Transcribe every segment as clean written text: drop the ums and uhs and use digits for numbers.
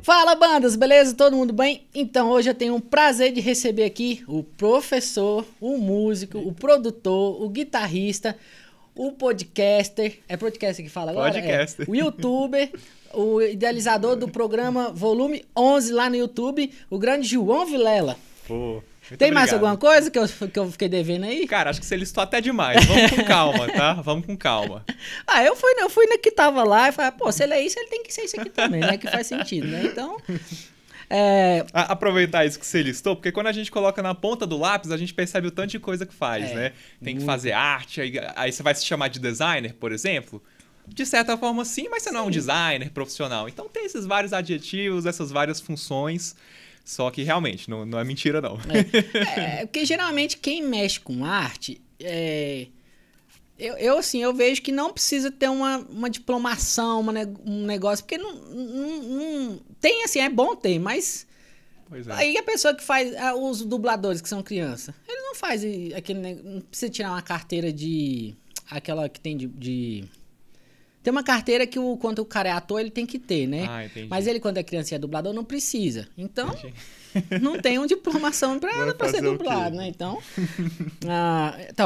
Fala, bandas, beleza? Todo mundo bem? Então, hoje eu tenho o prazer de receber aqui o professor, o músico, o produtor, o guitarrista, o podcaster. É podcaster que fala agora? Podcaster. O youtuber, o idealizador do programa Volume 11 lá no YouTube, o grande João Vilela. Pô, Tem mais alguma coisa que eu fiquei devendo aí? Cara, acho que você listou até demais. Vamos com calma, tá? Vamos com calma. Eu fui na que tava lá e falei, pô, se ele é isso, ele tem que ser isso aqui também, né? Que faz sentido, né? Então... Aproveitar isso que você listou, porque quando a gente coloca na ponta do lápis, a gente percebe o tanto de coisa que faz, né? Tem que fazer arte, aí você vai se chamar de designer, por exemplo. De certa forma, sim, mas você não é um designer profissional. Então tem esses vários adjetivos, essas várias funções. Só que realmente, não é mentira, não. Porque geralmente quem mexe com arte, eu vejo que não precisa ter uma diplomação, um negócio, porque não tem assim, é bom ter, mas Pois é. aí a pessoa que faz, os dubladores que são criança, eles não fazem não precisa tirar uma carteira aquela que tem tem uma carteira que quando o cara é ator, ele tem que ter, né? Entendi. Mas ele, quando é criança e é dublador, não precisa. Então, não tem uma diplomação pra ser dublado, né? Então,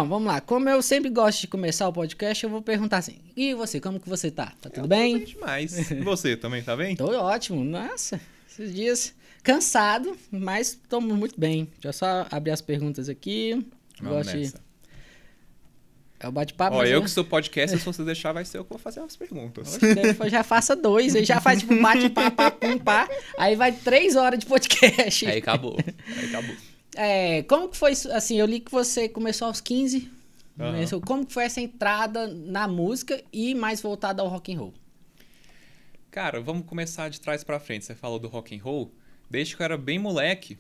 vamos lá. Como eu sempre gosto de começar o podcast, eu vou perguntar assim, e você, como que você tá? Tá tudo bem? Tô bem demais. E você também, tá bem? Tô ótimo. Nossa, esses dias cansado, mas tô muito bem. Deixa eu só abrir as perguntas aqui. Vamos nessa. É o bate-papo. Eu que sou podcast, se você deixar, vai ser eu que vou fazer as perguntas. Oxe, já faça 2, aí já faz tipo bate-papo, pum, pá. Aí vai 3 horas de podcast. Aí acabou. Como que foi, assim, eu li que você começou aos 15. Uhum. Como que foi essa entrada na música e mais voltada ao rock and roll? Cara, vamos começar de trás pra frente. Você falou do rock and roll. Desde que eu era bem moleque,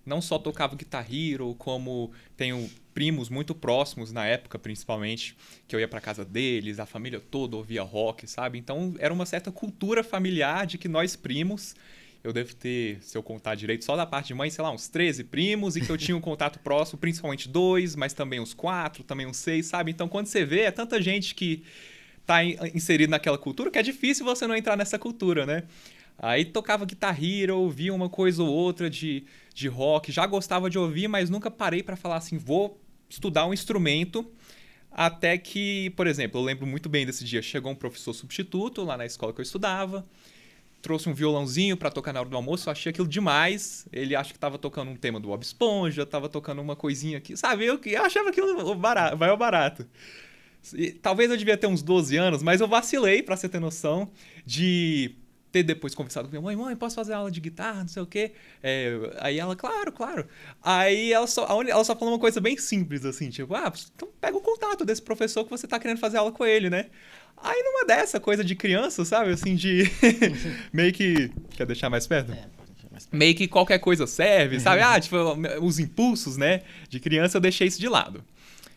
não só tocava Guitar Hero, como tenho primos muito próximos na época, principalmente, que eu ia pra casa deles, a família toda ouvia rock, sabe? Então era uma certa cultura familiar de que nós primos, eu devo ter, se eu contar direito, só da parte de mãe, sei lá, uns 13 primos, e que eu tinha um contato próximo, principalmente 2, mas também uns 4, também uns 6, sabe? Então quando você vê, é tanta gente que tá inserido naquela cultura que é difícil você não entrar nessa cultura, né? Aí tocava Guitar Hero, ouvia uma coisa ou outra de rock, já gostava de ouvir, mas nunca parei pra falar assim, vou estudar um instrumento, até que, por exemplo, eu lembro muito bem desse dia, chegou um professor substituto lá na escola que eu estudava, trouxe um violãozinho pra tocar na hora do almoço, eu achei aquilo demais, ele acha que tava tocando um tema do Bob Esponja, tava tocando uma coisinha aqui, sabe, eu achava aquilo barato, vai ao barato. Talvez eu devia ter uns 12 anos, mas eu vacilei, pra você ter noção, de ter depois conversado com minha mãe, posso fazer aula de guitarra, não sei o quê. Aí ela, claro. Aí ela só falou uma coisa bem simples, assim, tipo, então pega o contato desse professor que você tá querendo fazer aula com ele, né? Aí numa dessa, coisa de criança, sabe, assim, de meio que... Quer deixar mais perto? Meio que qualquer coisa serve, sabe? Tipo, os impulsos, né, de criança, eu deixei isso de lado.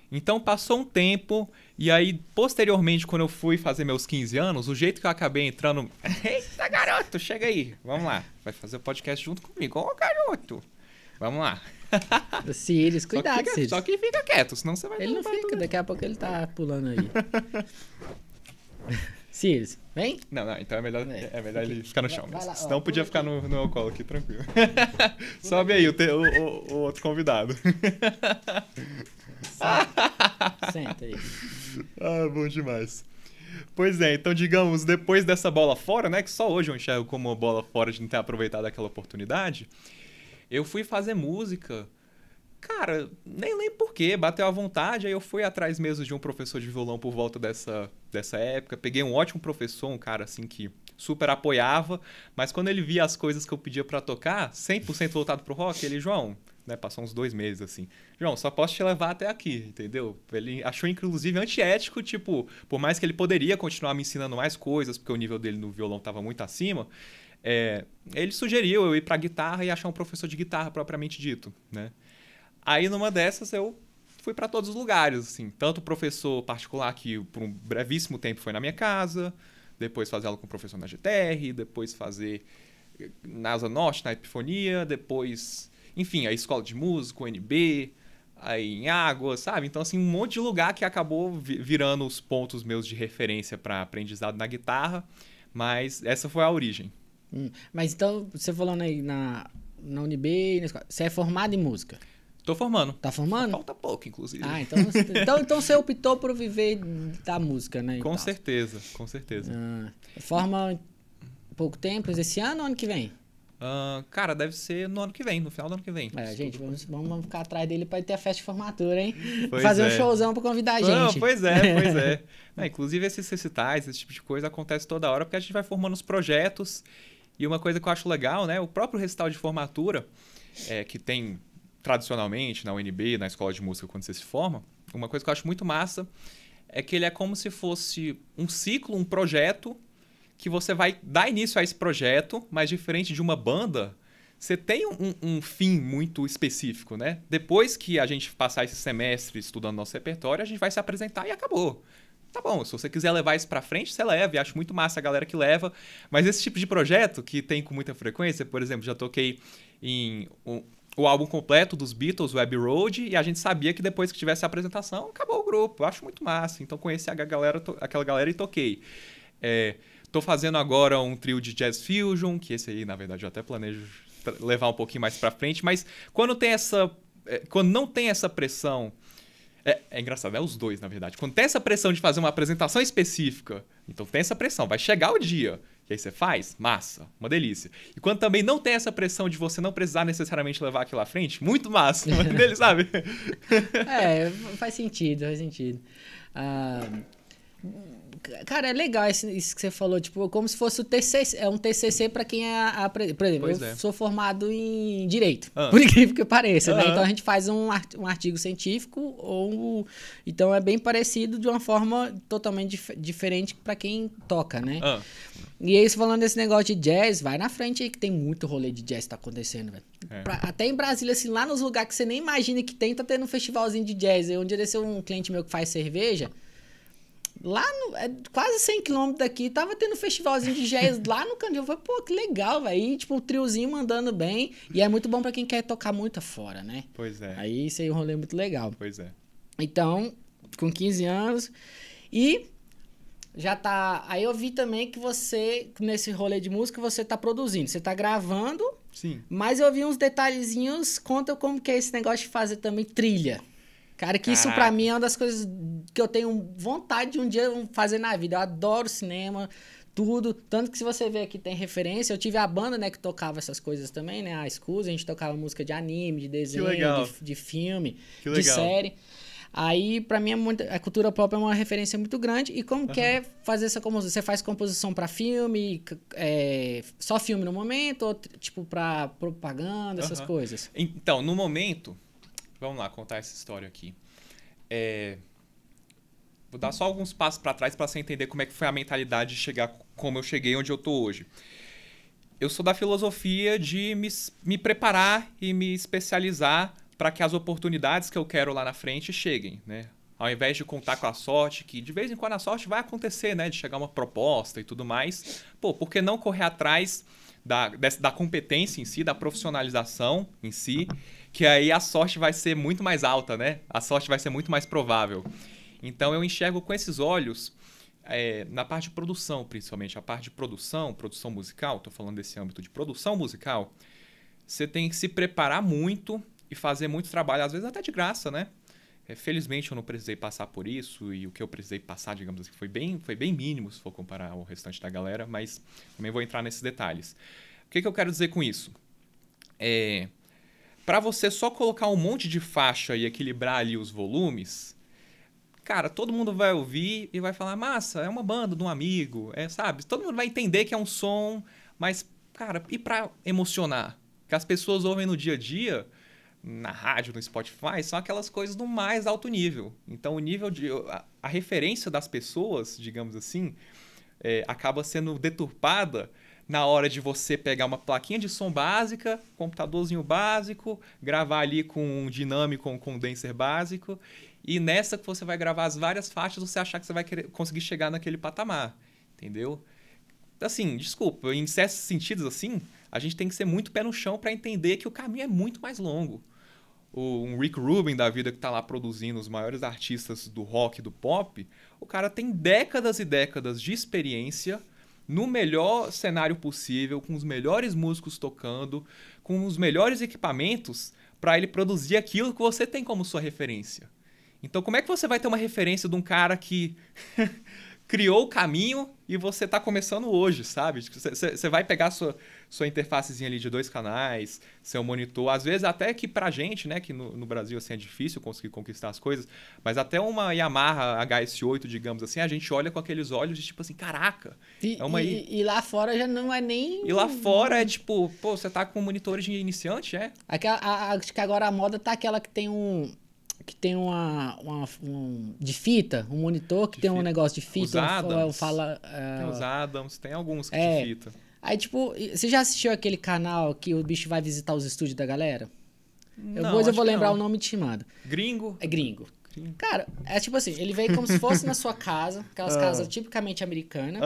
Então passou um tempo, e aí posteriormente, quando eu fui fazer meus 15 anos, o jeito que eu acabei entrando... Eita, garoto, chega aí, vamos lá, vai fazer o podcast junto comigo. Ô, garoto, vamos lá. Sirius, cuidado, Sirius. Só que fica quieto, senão você vai... Ele não fica, daqui a pouco ele tá pulando aí. Sirius, vem? Não, então é melhor ele ficar no chão. Lá, senão podia ficar no meu colo aqui, tranquilo. Sobe aí o outro convidado. Senta aí. Bom demais. Pois é, então digamos, depois dessa bola fora, né, que só hoje eu enxergo como uma bola fora de não ter aproveitado aquela oportunidade, eu fui fazer música. Cara, nem lembro por quê, bateu à vontade, aí eu fui atrás mesmo de um professor de violão por volta dessa época, peguei um ótimo professor, um cara assim que super apoiava, mas quando ele via as coisas que eu pedia pra tocar, 100% voltado pro rock, ele, João, né, passou uns 2 meses assim, João, só posso te levar até aqui, entendeu? Ele achou inclusive antiético, tipo, por mais que ele poderia continuar me ensinando mais coisas, porque o nível dele no violão tava muito acima, ele sugeriu eu ir pra guitarra e achar um professor de guitarra propriamente dito, né? Aí, numa dessas, eu fui para todos os lugares, assim. Tanto professor particular, que por um brevíssimo tempo foi na minha casa, depois fazer aula com o professor na GTR, depois fazer na Asa Norte, na Epifonia, depois, enfim, a escola de música, o NB, aí em Água, sabe? Então, assim, um monte de lugar que acabou virando os pontos meus de referência para aprendizado na guitarra, mas essa foi a origem. Mas então, você falando aí na UNB, você é formado em música? Tô formando. Tá formando? Falta pouco, inclusive. Ah, então você optou por viver da música, né? Com certeza, com certeza. Forma pouco tempo, esse ano ou ano que vem? Cara, deve ser no ano que vem, no final do ano que vem. Gente, vamos ficar atrás dele pra ter a festa de formatura, hein? Pois fazer um showzão pra convidar a gente. Não, pois é. Inclusive esses recitais, esse tipo de coisa acontece toda hora porque a gente vai formando os projetos. E uma coisa que eu acho legal, né? O próprio recital de formatura, que tem tradicionalmente na UNB, na escola de música, quando você se forma, uma coisa que eu acho muito massa é que ele é como se fosse um ciclo, um projeto, que você vai dar início a esse projeto, mas diferente de uma banda, você tem um fim muito específico, né? Depois que a gente passar esse semestre estudando nosso repertório, a gente vai se apresentar e acabou. Tá bom, se você quiser levar isso pra frente, você leva, e acho muito massa a galera que leva, mas esse tipo de projeto, que tem com muita frequência, por exemplo, já toquei em o álbum completo dos Beatles, o Abbey Road, e a gente sabia que depois que tivesse a apresentação, acabou o grupo. Eu acho muito massa, então conheci aquela galera e toquei. Tô fazendo agora um trio de Jazz Fusion, que esse aí, na verdade, eu até planejo levar um pouquinho mais pra frente, mas quando não tem essa pressão... É engraçado, é os dois, na verdade. Quando tem essa pressão de fazer uma apresentação específica, então tem essa pressão, vai chegar o dia, e aí você faz, massa, uma delícia. E quando também não tem essa pressão de você não precisar necessariamente levar aquilo à frente, muito massa, uma delícia, sabe? Faz sentido. Cara, é legal isso que você falou, tipo, como se fosse o TCC, um TCC para quem por exemplo, sou formado em Direito, por incrível que pareça, né? Então a gente faz um artigo científico, então é bem parecido de uma forma totalmente diferente para quem toca, né? E aí, falando desse negócio de jazz, vai na frente aí que tem muito rolê de jazz que tá acontecendo, velho. Até em Brasília, assim, lá nos lugares que você nem imagina que tem, tá tendo um festivalzinho de jazz. Um dia desse um cliente meu que faz cerveja... Lá, quase 100 km daqui, tava tendo um festivalzinho de jazz lá no cantinho. Eu falei, pô, que legal, velho. Aí, tipo, o triozinho mandando bem. E é muito bom pra quem quer tocar muito afora, né? Pois é. Aí, isso aí é um rolê muito legal. Pois é. Então, com 15 anos. E já tá... Aí eu vi também que você, nesse rolê de música, você tá produzindo. Você tá gravando. Sim. Mas eu vi uns detalhezinhos. Conta como que é esse negócio de fazer também trilha. Cara, que isso pra mim é uma das coisas que eu tenho vontade de um dia fazer na vida. Eu adoro cinema, tudo. Tanto que se você ver aqui tem referência, eu tive a banda, né, que tocava essas coisas também, né? A Escusa, a gente tocava música de anime, de desenho, de filme, de série. Aí, pra mim, a cultura pop é uma referência muito grande. E como que é fazer essa composição? Você faz composição pra filme, só filme no momento, ou tipo pra propaganda, essas coisas? Então, no momento... Vamos lá, contar essa história aqui. Vou dar só alguns passos para trás para você entender como é que foi a mentalidade de chegar como eu cheguei onde eu tô hoje. Eu sou da filosofia de me preparar e me especializar para que as oportunidades que eu quero lá na frente cheguem, né? Ao invés de contar com a sorte, que de vez em quando a sorte vai acontecer, né? De chegar uma proposta e tudo mais. Pô, por que não correr atrás da competência em si, da profissionalização em si, que aí a sorte vai ser muito mais alta, né? A sorte vai ser muito mais provável. Então eu enxergo com esses olhos, na parte de produção, principalmente, a parte de produção musical, estou falando desse âmbito de produção musical, você tem que se preparar muito e fazer muito trabalho, às vezes até de graça, né? Felizmente eu não precisei passar por isso, e o que eu precisei passar, digamos assim, foi bem mínimo, se for comparar ao restante da galera, mas também vou entrar nesses detalhes. O que eu quero dizer com isso? Para você só colocar um monte de faixa e equilibrar ali os volumes, cara, todo mundo vai ouvir e vai falar, massa, é uma banda de um amigo, sabe? Todo mundo vai entender que é um som, mas, cara, e para emocionar? Que as pessoas ouvem no dia a dia, na rádio, no Spotify, são aquelas coisas do mais alto nível. Então, o nível a referência das pessoas, digamos assim, acaba sendo deturpada na hora de você pegar uma plaquinha de som básica, computadorzinho básico, gravar ali com um dinâmico, um condenser básico, e nessa que você vai gravar as várias faixas, você achar que você vai conseguir chegar naquele patamar, entendeu? Assim, desculpa, em certos sentidos assim, a gente tem que ser muito pé no chão para entender que o caminho é muito mais longo. Um Rick Rubin da vida que tá lá produzindo os maiores artistas do rock e do pop, o cara tem décadas e décadas de experiência no melhor cenário possível, com os melhores músicos tocando, com os melhores equipamentos, para ele produzir aquilo que você tem como sua referência. Então, como é que você vai ter uma referência de um cara que criou o caminho e você está começando hoje, sabe? Você vai pegar sua interfacezinha ali de 2 canais, seu monitor, às vezes até que pra gente, né, que no Brasil assim é difícil conseguir conquistar as coisas, mas até uma Yamaha HS8, digamos assim, a gente olha com aqueles olhos de tipo assim, caraca. E lá fora já não é nem... E lá fora é tipo, pô, você tá com monitores de iniciante, é? Acho que agora a moda tá aquela que tem de fita, um monitor que tem um negócio de fita. Os Adams. Tem os Adams, tem alguns que de fita. Aí, tipo, você já assistiu aquele canal que o bicho vai visitar os estúdios da galera? Depois eu vou lembrar o nome te mando. Gringo? É gringo. Cara, é tipo assim, ele vem como se fosse na sua casa, aquelas casas tipicamente americanas.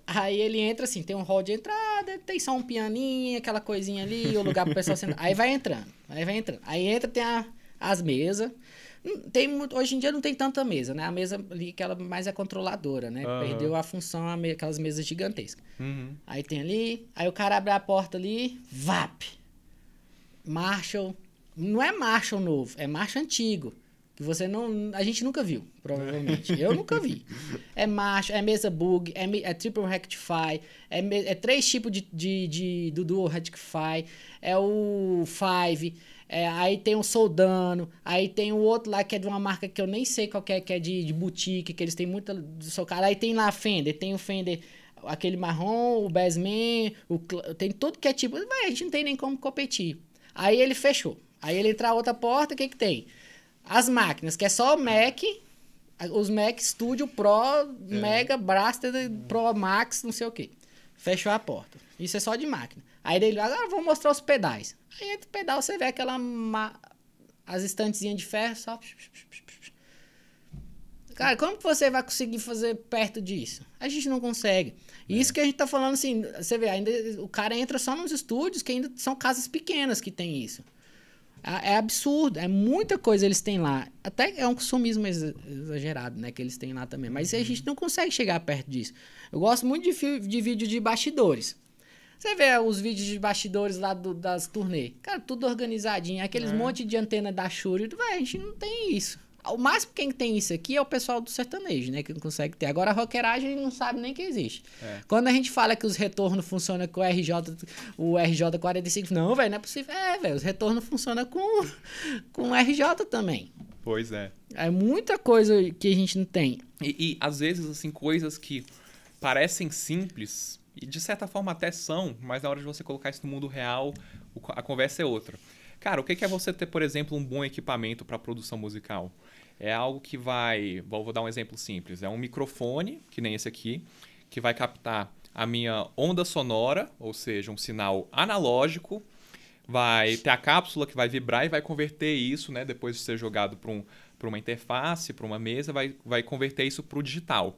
Aí ele entra assim, tem um hall de entrada, tem só um pianinho, aquela coisinha ali, o lugar pro pessoal sentar. Aí vai entrando. Aí entra, tem as mesas. Hoje em dia não tem tanta mesa, né? A mesa ali que ela mais é controladora, né? Perdeu a função, aquelas mesas gigantescas. Aí tem ali, aí o cara abre a porta ali, VAP. Marshall. Não é Marshall novo, é Marshall antigo. Que a gente nunca viu, provavelmente. Eu nunca vi. É Marshall, é mesa Bug, é Triple Rectify, é 3 tipos do Dual Rectify, é o Five. Aí tem o Soldano, aí tem o outro lá que é de uma marca que eu nem sei qual que é de boutique, que eles têm muita socada. Aí tem lá a Fender, tem o Fender, aquele marrom, o Bassman, tem tudo que é tipo... a gente não tem nem como competir. Aí ele fechou. Aí ele entra a outra porta, o que tem? As máquinas, que é só o Mac, os Mac Studio Pro, Mega, Blaster, Pro Max, não sei o quê. Fechou a porta. Isso é só de máquina. Aí ele, agora vou mostrar os pedais. Aí entre o pedal você vê as estantezinhas de ferro só... Cara, como que você vai conseguir fazer perto disso? A gente não consegue. Isso que a gente tá falando assim, você vê, ainda o cara entra só nos estúdios que ainda são casas pequenas que tem isso. É absurdo, é muita coisa eles têm lá. Até é um consumismo exagerado, né, que eles têm lá também. Mas a gente não consegue chegar perto disso. Eu gosto muito de vídeo de bastidores. Você vê os vídeos de bastidores lá das turnê. Cara, tudo organizadinho. Aqueles monte de antena da Shure. A gente não tem isso. O máximo quem tem isso aqui é o pessoal do sertanejo, né? Que não consegue ter. Agora a rockeragem não sabe nem que existe. Quando a gente fala que os retornos funcionam com o RJ45, não, velho, não é possível. Velho, os retornos funcionam com o RJ também. Pois é. É muita coisa que a gente não tem. E às vezes, assim, coisas que parecem simples, e de certa forma até são, mas na hora de você colocar isso no mundo real, a conversa é outra. Cara, o que é você ter, por exemplo, um bom equipamento para produção musical? É algo que vou dar um exemplo simples. É um microfone, que nem esse aqui, que vai captar a minha onda sonora, ou seja, um sinal analógico. Vai ter a cápsula que vai vibrar e vai converter isso, né? Depois de ser jogado para uma interface, para uma mesa, vai converter isso para o digital.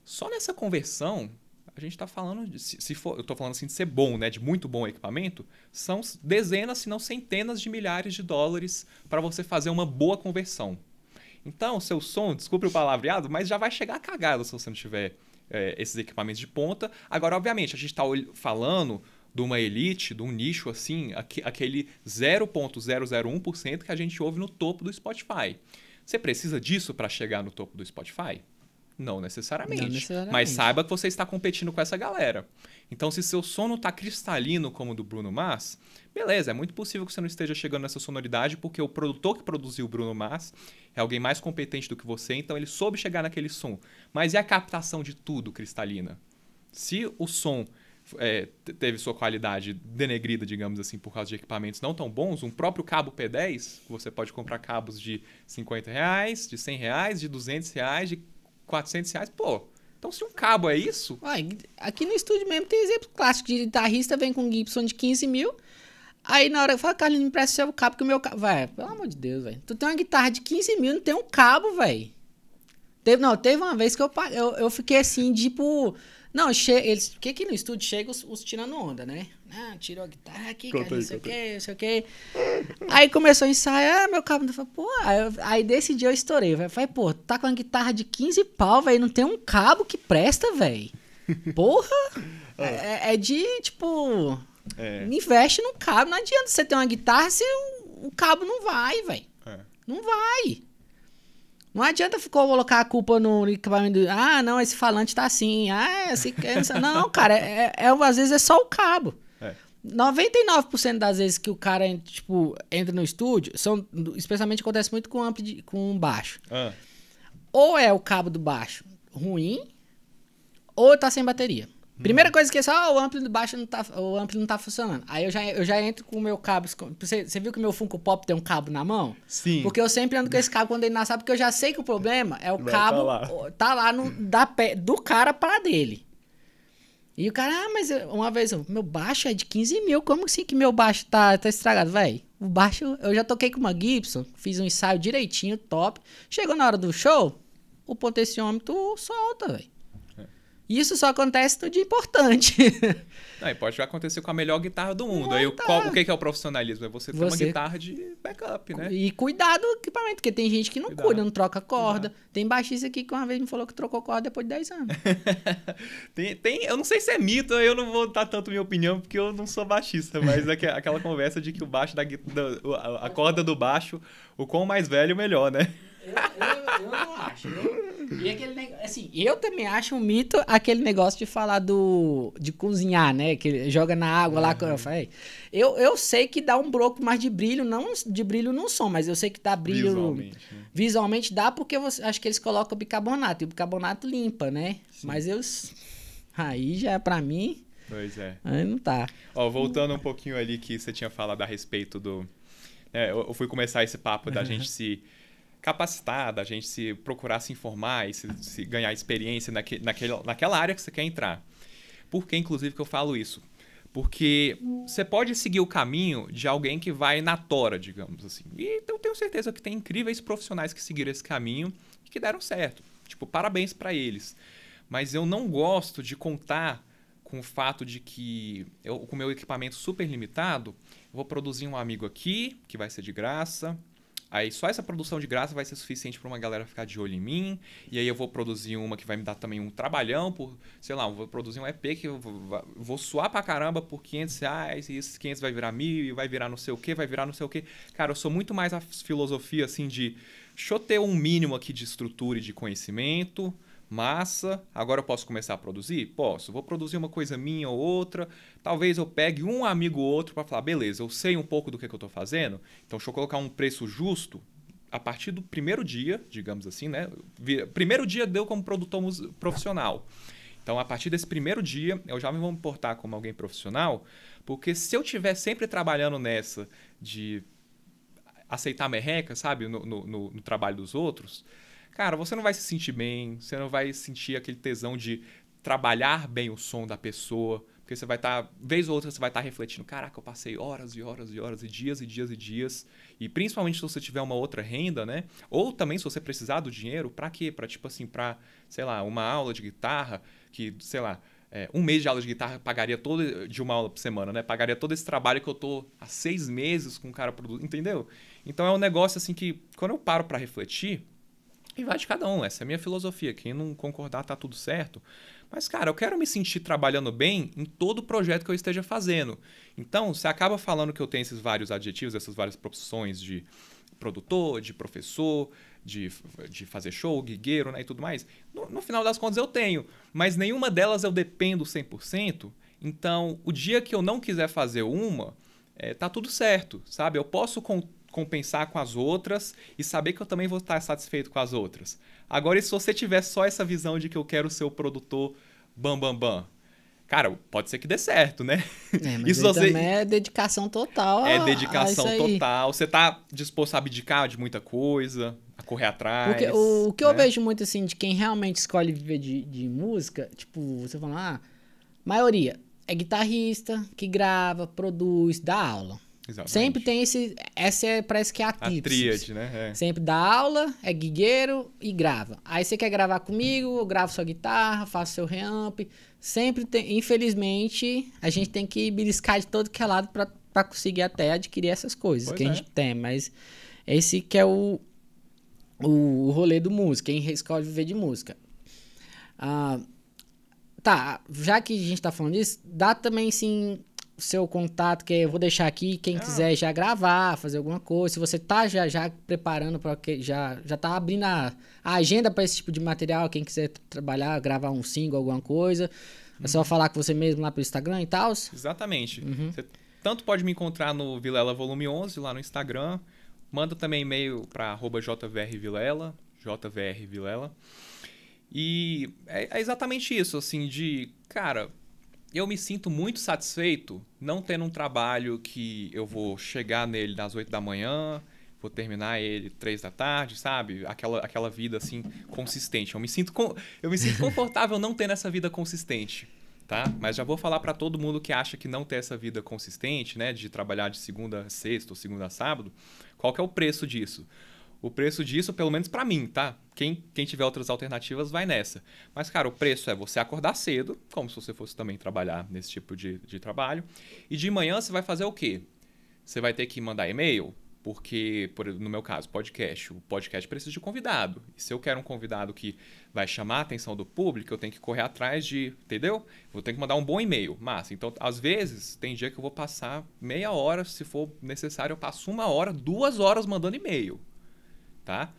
Só nessa conversão... A gente está falando, eu estou falando assim de ser bom, né, de muito bom equipamento, são dezenas, se não centenas de milhares de dólares para você fazer uma boa conversão. Então, seu som, desculpe o palavreado, mas já vai chegar cagado se você não tiver esses equipamentos de ponta. Agora, obviamente, a gente está falando de uma elite, de um nicho assim, aquele 0,001% que a gente ouve no topo do Spotify. Você precisa disso para chegar no topo do Spotify? Não necessariamente. Mas saiba que você está competindo com essa galera. Então, se seu som não está cristalino como o do Bruno Mars, beleza, é muito possível que você não esteja chegando nessa sonoridade porque o produtor que produziu o Bruno Mars é alguém mais competente do que você, então ele soube chegar naquele som. Mas e a captação de tudo cristalina? Se o som teve sua qualidade denegrida, digamos assim, por causa de equipamentos não tão bons, um próprio cabo P10, você pode comprar cabos de R$50, de R$100, de R$200, de R$400, pô. Então, se um cabo é isso... Aqui no estúdio mesmo tem exemplo clássico de guitarrista, vem com um Gibson de 15 mil, aí na hora eu falo, Carlinhos, me empresta o seu cabo, que o meu cabo... Vai, pelo amor de Deus, velho. Tu tem uma guitarra de 15 mil, não tem um cabo, velho. Teve uma vez que eu fiquei assim, tipo... Não, porque aqui no estúdio chega os tirando onda, né? Tirou a guitarra aqui, cara, não sei o que. Aí começou a ensaiar, meu cabo, pô, aí desse dia eu estourei, velho. Falei, pô, tá com uma guitarra de 15 pau, velho, não tem um cabo que presta, velho. Porra! É de, tipo... Investe no cabo. Não adianta você ter uma guitarra se o cabo não vai, velho. Não vai. Não adianta colocar a culpa no equipamento. Não, esse falante tá assim. Não, cara, às vezes é só o cabo. 99% das vezes que o cara, tipo, entra no estúdio, especialmente acontece muito com baixo. Ou é o cabo do baixo ruim, ou tá sem bateria. Primeira coisa que é só o ampli do baixo não tá funcionando. Aí eu já entro com o meu cabo. Você viu que o meu Funko Pop tem um cabo na mão? Sim. Porque eu sempre ando com esse cabo quando ele nasce, porque eu já sei que o problema é o cabo tá lá do cara para dele. E o cara, mas uma vez, meu baixo é de 15 mil, como assim que meu baixo tá estragado? Véi, o baixo, eu já toquei com uma Gibson, fiz um ensaio direitinho, top. Chegou na hora do show, o potenciômetro solta, velho. Isso só acontece no dia importante. E pode acontecer com a melhor guitarra do mundo. Aí o que é o profissionalismo? É você ter uma guitarra de backup, né? E cuidar do equipamento, porque tem gente que não cuida, não troca corda. Tem baixista aqui que uma vez me falou que trocou corda depois de 10 anos. Eu não sei se é mito, eu não vou dar tanto minha opinião, porque eu não sou baixista, mas aquela conversa de que o baixo a corda do baixo, o quão mais velho, melhor, né? Eu não acho. E aquele assim, eu também acho um mito aquele negócio de falar de cozinhar, né? Que ele joga na água lá. Eu sei que dá um broco mais de brilho, não de brilho no som, mas eu sei que dá brilho. Visualmente dá, porque acho que eles colocam bicarbonato, e o bicarbonato limpa, né? Sim. Mas aí já pra mim. Pois é. Aí não tá. Voltando um pouquinho ali que você tinha falado a respeito do. Eu fui começar esse papo da gente se capacitar, da gente se procurar se informar e se ganhar experiência naquela área que você quer entrar. Por que, inclusive, que eu falo isso? Porque você pode seguir o caminho de alguém que vai na tora, digamos assim. E eu tenho certeza que tem incríveis profissionais que seguiram esse caminho e que deram certo. Tipo, parabéns para eles. Mas eu não gosto de contar com o fato de que eu, com o meu equipamento super limitado, eu vou produzir um amigo aqui, que vai ser de graça. Aí só essa produção de graça vai ser suficiente para uma galera ficar de olho em mim. E aí eu vou produzir uma que vai me dar também um trabalhão por, sei lá, eu vou produzir um EP que eu vou suar pra caramba por R$500, e esses 500 vai virar 1.000, e vai virar não sei o que, vai virar não sei o que. Cara, eu sou muito mais a filosofia assim de, deixa eu ter um mínimo aqui de estrutura e de conhecimento, massa, agora eu posso começar a produzir? Posso. Vou produzir uma coisa minha ou outra. Talvez eu pegue um amigo ou outro para falar, beleza, eu sei um pouco do que eu estou fazendo, então deixa eu colocar um preço justo a partir do primeiro dia, digamos assim, né? Primeiro dia deu como produtor profissional. Então, a partir desse primeiro dia, eu já me vou me portar como alguém profissional, porque se eu estiver sempre trabalhando nessa de aceitar merreca, sabe, no trabalho dos outros, cara, você não vai se sentir bem, você não vai sentir aquele tesão de trabalhar bem o som da pessoa, porque você vai estar, vez ou outra, você vai estar refletindo, caraca, eu passei horas e horas e horas e dias e dias e dias, e principalmente se você tiver uma outra renda, né? Ou também se você precisar do dinheiro, pra quê? Pra, tipo assim, pra, sei lá, uma aula de guitarra, que, sei lá, um mês de aula de guitarra pagaria de uma aula por semana, né? Pagaria todo esse trabalho que eu tô há 6 meses com o cara produzindo, entendeu? Então é um negócio, assim, que quando eu paro pra refletir, e vai de cada um, essa é a minha filosofia. Quem não concordar tá tudo certo. Mas, cara, eu quero me sentir trabalhando bem em todo projeto que eu esteja fazendo. Então, você acaba falando que eu tenho esses vários adjetivos, essas várias profissões de produtor, de professor, de fazer show, guigueiro, né, e tudo mais. No final das contas eu tenho, mas nenhuma delas eu dependo 100%. Então, o dia que eu não quiser fazer uma, tá tudo certo, sabe? Eu posso compensar com as outras e saber que eu também vou estar satisfeito com as outras. Agora, e se você tiver só essa visão de que eu quero ser o produtor bam, bam, bam? Cara, pode ser que dê certo, né? Mas isso também é dedicação total. É dedicação total. Você tá disposto a abdicar de muita coisa, a correr atrás. Porque o que eu vejo muito, assim, de quem realmente escolhe viver de música, tipo, você fala, maioria é guitarrista que grava, produz, dá aula. Exatamente. Sempre tem parece que é a tríade, né? Sempre dá aula, é guigueiro e grava. Aí você quer gravar comigo, eu gravo sua guitarra, faço seu reamp. Sempre tem, infelizmente, a gente tem que beliscar de todo que é lado pra conseguir até adquirir essas coisas que a gente tem. Mas esse que é o rolê do músico, quem escolhe viver de música. Tá, já que a gente tá falando disso, dá também, sim, seu contato, que eu vou deixar aqui, quem quiser já gravar, fazer alguma coisa. Se você tá já preparando para que já tá abrindo a agenda para esse tipo de material, quem quiser trabalhar, gravar um single, alguma coisa, é só falar com você mesmo lá pelo Instagram e tal. Exatamente. Você tanto pode me encontrar no Vilela Volume 11, lá no Instagram. Manda também e-mail para @jvrvilela, jvrvilela. E é exatamente isso, assim, cara, eu me sinto muito satisfeito não tendo um trabalho que eu vou chegar nele às 8 da manhã, vou terminar ele 3 da tarde, sabe? Aquela vida, assim, consistente. Eu me sinto confortável não tendo essa vida consistente, tá? Mas já vou falar para todo mundo que acha que não ter essa vida consistente, né? De trabalhar de segunda a sexta ou segunda a sábado, qual que é o preço disso? O preço disso, pelo menos pra mim, tá? Quem tiver outras alternativas vai nessa. Mas, cara, o preço é você acordar cedo, como se você fosse também trabalhar nesse tipo de trabalho. E de manhã você vai fazer o quê? Você vai ter que mandar e-mail, porque, no meu caso, o podcast precisa de convidado. E se eu quero um convidado que vai chamar a atenção do público, eu tenho que correr atrás entendeu? Vou ter que mandar um bom e-mail. Massa. Então, às vezes, tem dia que eu vou passar meia hora, se for necessário, eu passo 1 hora, 2 horas mandando e-mail. Tá?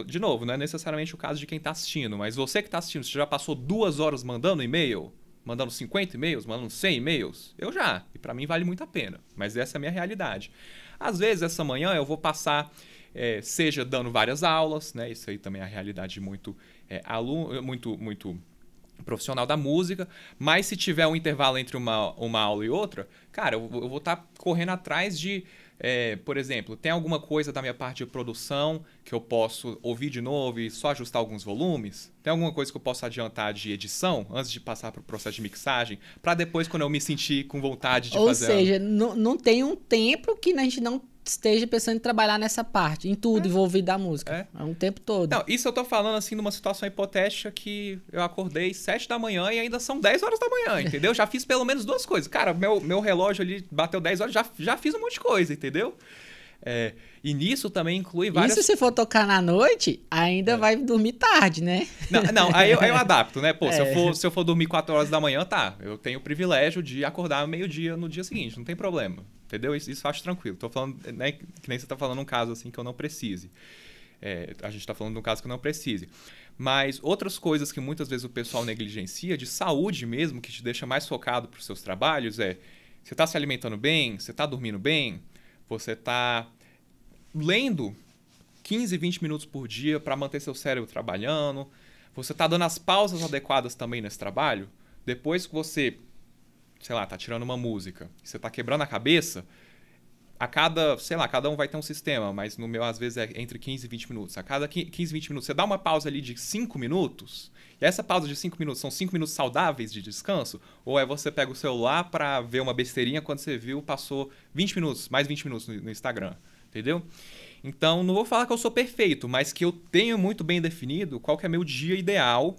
De novo, não é necessariamente o caso de quem está assistindo, mas você que está assistindo, você já passou 2 horas mandando e-mail? Mandando 50 e-mails? Mandando 100 e-mails? Eu já. E para mim vale muito a pena. Mas essa é a minha realidade. Às vezes, essa manhã eu vou passar, seja dando várias aulas, né? Isso aí também é a realidade muito profissional da música, mas se tiver um intervalo entre uma aula e outra, cara, eu vou estar correndo atrás de... por exemplo, tem alguma coisa da minha parte de produção que eu posso ouvir de novo e só ajustar alguns volumes? Tem alguma coisa que eu posso adiantar de edição antes de passar para o processo de mixagem? Para depois, quando eu me sentir com vontade de fazer... Ou seja, não tem um tempo que a gente não esteja pensando em trabalhar nessa parte, em tudo envolvido da música. É um tempo todo. Não, isso eu tô falando assim numa situação hipotética que eu acordei 7 da manhã e ainda são 10 horas da manhã, entendeu? Já fiz pelo menos 2 coisas. Cara, meu relógio ali bateu 10 horas, já fiz um monte de coisa, entendeu? E nisso também inclui várias... E se você for tocar na noite, ainda vai dormir tarde, né? Não, aí eu adapto, né? Pô, se eu for dormir 4 horas da manhã, tá. Eu tenho o privilégio de acordar meio-dia no dia seguinte, não tem problema. Entendeu? Isso eu acho tranquilo. Tô falando, né, que nem você tá falando um caso assim que eu não precise. A gente tá falando de um caso que eu não precise. Mas outras coisas que muitas vezes o pessoal negligencia, de saúde mesmo, que te deixa mais focado para os seus trabalhos, você tá se alimentando bem, você tá dormindo bem, você tá lendo 15, 20 minutos por dia para manter seu cérebro trabalhando, você tá dando as pausas adequadas também nesse trabalho. Depois que você... sei lá, tá tirando uma música, você tá quebrando a cabeça, cada um vai ter um sistema, mas no meu, às vezes, é entre 15 e 20 minutos. A cada 15, 20 minutos, você dá uma pausa ali de 5 minutos, e essa pausa de 5 minutos são 5 minutos saudáveis de descanso, ou você pega o celular pra ver uma besteirinha, quando você viu, passou 20 minutos, mais 20 minutos no Instagram, entendeu? Então, não vou falar que eu sou perfeito, mas que eu tenho muito bem definido qual que é meu dia ideal,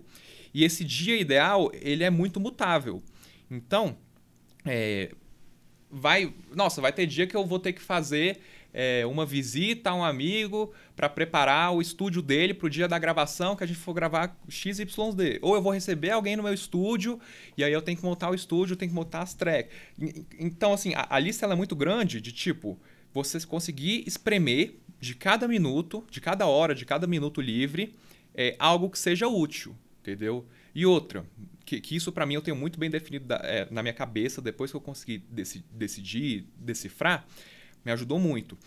e esse dia ideal, ele é muito mutável. Então... vai ter dia que eu vou ter que fazer uma visita a um amigo para preparar o estúdio dele para o dia da gravação, que a gente for gravar XYZ. Ou eu vou receber alguém no meu estúdio e aí eu tenho que montar o estúdio, tenho que montar as tracks. Então, assim, a lista ela é muito grande de tipo, você conseguir espremer de cada minuto, de cada hora, de cada minuto livre, algo que seja útil, entendeu? E outra, que isso pra mim eu tenho muito bem definido na minha cabeça, depois que eu consegui decidir, decifrar, me ajudou muito.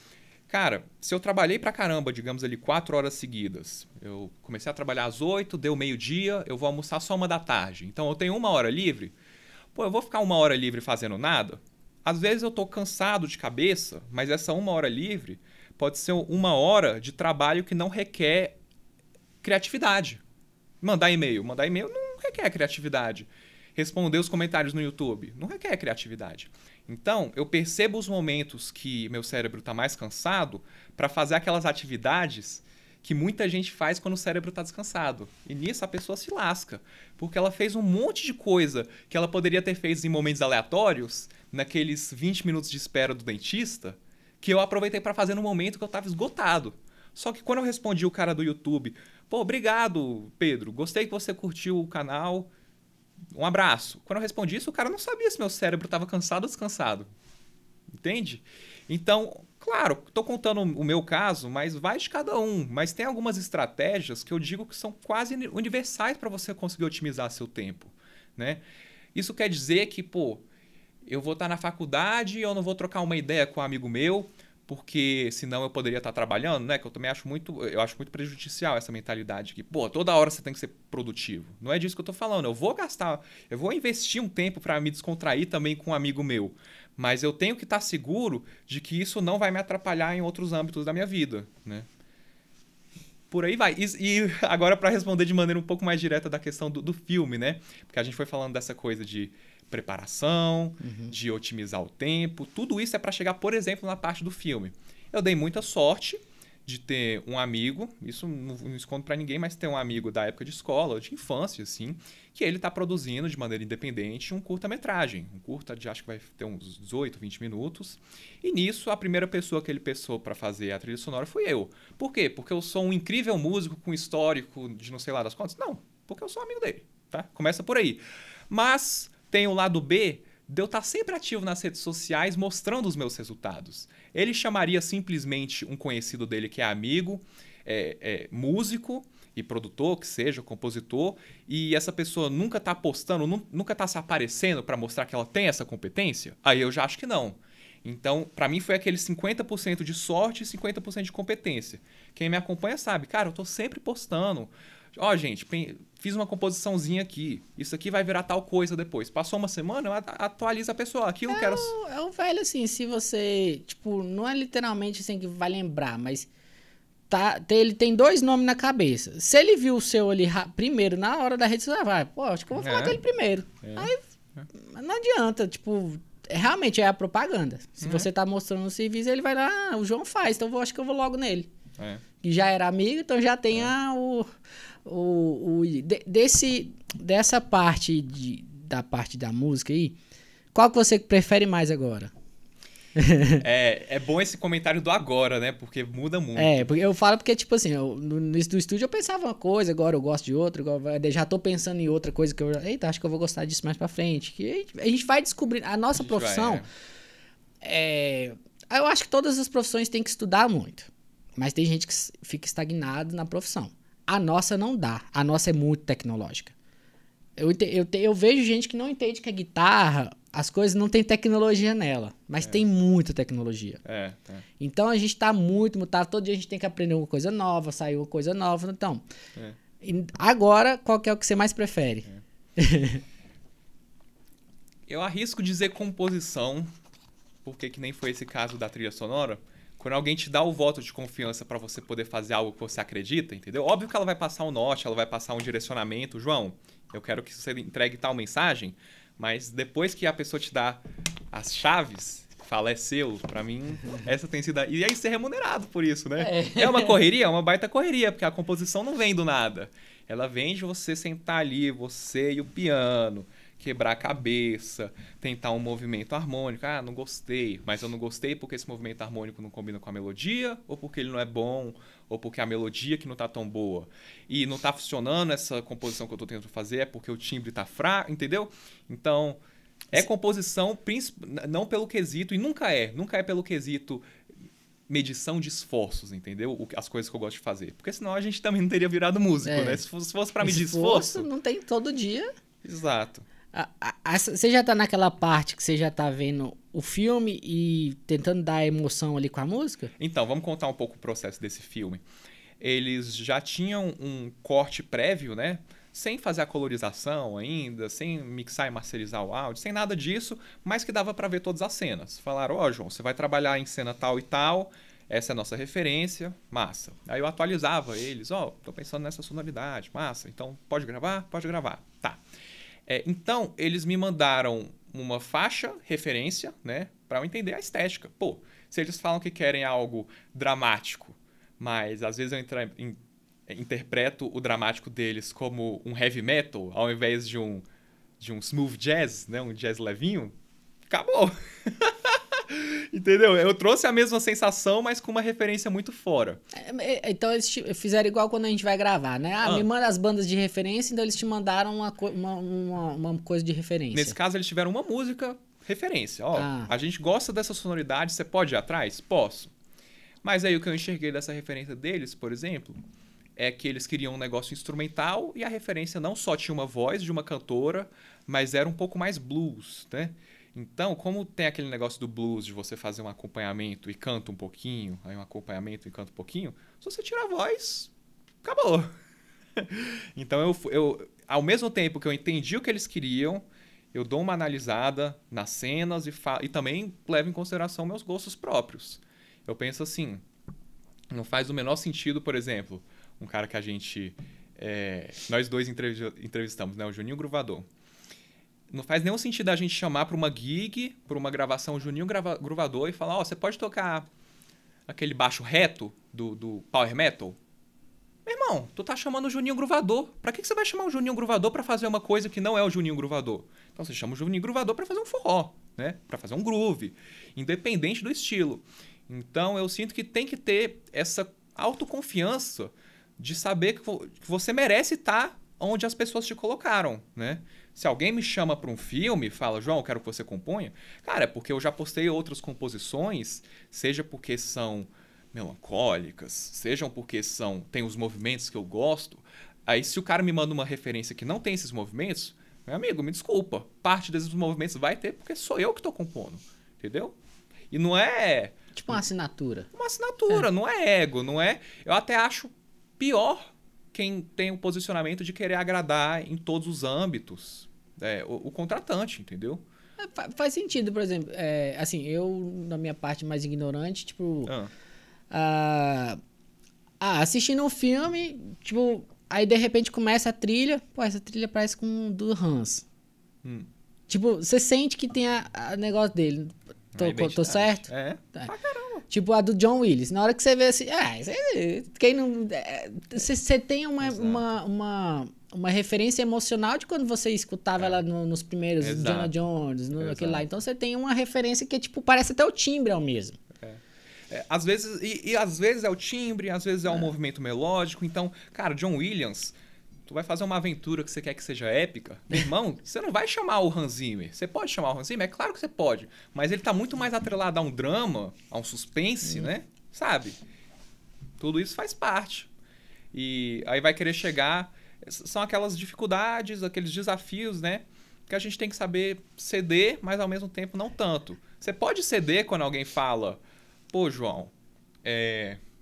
Cara, se eu trabalhei pra caramba, digamos ali, 4 horas seguidas, eu comecei a trabalhar às 8, deu meio-dia, eu vou almoçar só 1 da tarde. Então eu tenho 1 hora livre, eu vou ficar 1 hora livre fazendo nada? Às vezes eu tô cansado de cabeça, mas essa 1 hora livre pode ser 1 hora de trabalho que não requer criatividade. Mandar e-mail não requer criatividade. Responder os comentários no YouTube não requer criatividade. Então, eu percebo os momentos que meu cérebro está mais cansado para fazer aquelas atividades que muita gente faz quando o cérebro está descansado. E nisso a pessoa se lasca, porque ela fez um monte de coisa que ela poderia ter feito em momentos aleatórios, naqueles 20 minutos de espera do dentista, que eu aproveitei para fazer no momento que eu estava esgotado. Só que quando eu respondi o cara do YouTube, obrigado, Pedro, gostei que você curtiu o canal, um abraço. Quando eu respondi isso, o cara não sabia se meu cérebro estava cansado ou descansado. Entende? Então, claro, estou contando o meu caso, mas vai de cada um. Mas tem algumas estratégias que eu digo que são quase universais para você conseguir otimizar seu tempo, né? Isso quer dizer que, pô, eu vou estar na faculdade e eu não vou trocar uma ideia com um amigo meu, porque senão eu poderia estar trabalhando, né? Que eu também acho muito prejudicial essa mentalidade que, pô, toda hora você tem que ser produtivo. Não é disso que eu tô falando. Eu vou investir um tempo para me descontrair também com um amigo meu. Mas eu tenho que estar seguro de que isso não vai me atrapalhar em outros âmbitos da minha vida, né? Por aí vai. E agora, para responder de maneira um pouco mais direta da questão do filme, né? Porque a gente foi falando dessa coisa de preparação, de otimizar o tempo. Tudo isso é para chegar, por exemplo, na parte do filme. Eu dei muita sorte de ter um amigo, isso não escondo para ninguém, mas ter um amigo da época de escola, de infância, assim, que ele está produzindo de maneira independente um curta-metragem. Um curta de, acho que vai ter uns 18, 20 minutos. E nisso, a primeira pessoa que ele pensou para fazer a trilha sonora fui eu. Por quê? Porque eu sou um incrível músico com histórico de não sei lá das contas? Não, porque eu sou amigo dele, tá? Começa por aí. Mas tem o lado B de eu estar sempre ativo nas redes sociais mostrando os meus resultados. Ele chamaria simplesmente um conhecido dele que é amigo, músico e produtor, que seja, compositor, e essa pessoa nunca está postando, nunca está se aparecendo para mostrar que ela tem essa competência? Aí eu já acho que não. Então, para mim foi aquele 50% de sorte e 50% de competência. Quem me acompanha sabe, cara, eu estou sempre postando. Ó, gente, fiz uma composiçãozinha aqui. Isso aqui vai virar tal coisa depois. Passou uma semana, eu atualizo a pessoa. Aquilo que era... É o velho, assim, se você... Tipo, não é literalmente assim que vai lembrar, mas... ele tem 2 nomes na cabeça. Se ele viu o seu ali primeiro, na hora da rede social, vai... Pô, acho que eu vou falar com ele primeiro. Aí, não adianta, tipo... Realmente é a propaganda. Se você tá mostrando o serviço, ele vai lá... o João faz, então acho que eu vou logo nele. Que já era amigo, então já tem dessa parte da parte da música aí, qual que você prefere mais agora? É bom esse comentário do agora, né? Porque muda muito. Porque eu falo porque, tipo assim, no estúdio eu pensava uma coisa, agora eu gosto de outra, já tô pensando em outra coisa que eita, acho que eu vou gostar disso mais pra frente. Que a gente vai descobrindo. A nossa profissão, eu acho que todas as profissões têm que estudar muito. Mas tem gente que fica estagnado na profissão. A nossa não dá. A nossa é muito tecnológica. Eu vejo gente que não entende que a guitarra, as coisas não tem tecnologia nela. Mas tem muita tecnologia. Então a gente tá muito mutado. Todo dia a gente tem que aprender uma coisa nova, sair uma coisa nova. Então, agora, qual que é o que você mais prefere? Eu arrisco dizer composição, porque que nem foi esse caso da trilha sonora. Quando alguém te dá o voto de confiança para você poder fazer algo que você acredita, entendeu? Óbvio que ela vai passar um norte, ela vai passar um direcionamento. João, eu quero que você entregue tal mensagem, mas depois que a pessoa te dá as chaves, fala, é seu, pra mim, essa tem sido... E aí ser remunerado por isso, né? É uma correria, é uma baita correria, porque a composição não vem do nada. Ela vem de você sentar ali, você e o piano... quebrar a cabeça, tentar um movimento harmônico. Ah, não gostei. Mas eu não gostei porque esse movimento harmônico não combina com a melodia, ou porque ele não é bom, ou porque a melodia que não tá tão boa. E não tá funcionando essa composição que eu tô tentando fazer, é porque o timbre tá fraco, entendeu? Então, composição não pelo quesito, e nunca é pelo quesito medição de esforços, entendeu? As coisas que eu gosto de fazer. Porque senão a gente também não teria virado músico, né? Se fosse pra medir esforço... Não tem todo dia. Exato. Você já tá naquela parte que você já tá vendo o filme e tentando dar emoção ali com a música? Então, vamos contar um pouco o processo desse filme. Eles já tinham um corte prévio, né? Sem fazer a colorização ainda, sem mixar e masterizar o áudio, sem nada disso, mas que dava para ver todas as cenas. Falaram, João, você vai trabalhar em cena tal e tal, essa é a nossa referência, massa. Aí eu atualizava eles, tô pensando nessa sonoridade, massa, então pode gravar? Pode gravar. Tá. Então, eles me mandaram uma faixa, referência, né? Pra eu entender a estética. Pô, se eles falam que querem algo dramático, mas às vezes eu interpreto o dramático deles como um heavy metal, ao invés de um smooth jazz, né? Um jazz levinho, acabou. Entendeu? Eu trouxe a mesma sensação, mas com uma referência muito fora. Então eles fizeram igual quando a gente vai gravar, né? Me manda as bandas de referência, então eles te mandaram uma coisa de referência. Nesse caso, eles tiveram uma música referência. Ó, a gente gosta dessa sonoridade, você pode ir atrás? Posso. Mas aí o que eu enxerguei dessa referência deles, por exemplo, é que eles queriam um negócio instrumental e a referência não só tinha uma voz de uma cantora, mas era um pouco mais blues, né? Então, como tem aquele negócio do blues de você fazer um acompanhamento e canta um pouquinho, aí um acompanhamento e canta um pouquinho, se você tira a voz, acabou. Então, eu ao mesmo tempo que eu entendi o que eles queriam, eu dou uma analisada nas cenas e também levo em consideração meus gostos próprios. Eu penso assim, não faz o menor sentido, por exemplo, um cara que a gente... nós dois entrevistamos, né? O Juninho Gruvador. Não faz nenhum sentido a gente chamar para uma gig, para uma gravação Juninho Gruvador e falar, você pode tocar aquele baixo reto do Power Metal? Meu irmão, tu tá chamando o Juninho Gruvador. Pra que você vai chamar o Juninho Gruvador pra fazer uma coisa que não é o Juninho Gruvador? Então você chama o Juninho Gruvador pra fazer um forró, né? Pra fazer um groove, independente do estilo. Então eu sinto que tem que ter essa autoconfiança de saber que você merece estar onde as pessoas te colocaram, né? Se alguém me chama para um filme e fala, João, eu quero que você componha, cara, é porque eu já postei outras composições, seja porque são melancólicas, sejam porque tem os movimentos que eu gosto. Aí se o cara me manda uma referência que não tem esses movimentos, meu amigo, me desculpa, parte desses movimentos vai ter porque sou eu que estou compondo, entendeu? E não é... Tipo uma assinatura. Uma assinatura, não é ego, não é... Eu até acho pior quem tem o posicionamento de querer agradar em todos os âmbitos. O contratante, entendeu? Faz sentido, por exemplo. Assim, eu, na minha parte mais ignorante, tipo... assistindo um filme, tipo... Aí, de repente, começa a trilha. Pô, essa trilha parece com do Hans. Tipo, você sente que tem a negócio dele. Tô certo? Pra caramba. Tipo a do John Willis. Na hora que você vê assim... quem não... Você tem uma referência emocional de quando você escutava ela nos primeiros Indiana Jones, aquele lá. Então você tem uma referência que tipo, parece até o timbre é o mesmo. Às vezes, às vezes é o timbre, às vezes é um movimento melódico. Então, cara, John Williams... Tu vai fazer uma aventura que você quer que seja épica, meu irmão, você não vai chamar o Hans Zimmer. Você pode chamar o Hans Zimmer? É claro que você pode. Mas ele tá muito mais atrelado a um drama, a um suspense, né? Sabe? Tudo isso faz parte. E aí vai querer chegar... São aquelas dificuldades, aqueles desafios, né? Que a gente tem que saber ceder, mas ao mesmo tempo não tanto. Você pode ceder quando alguém fala... Pô, João,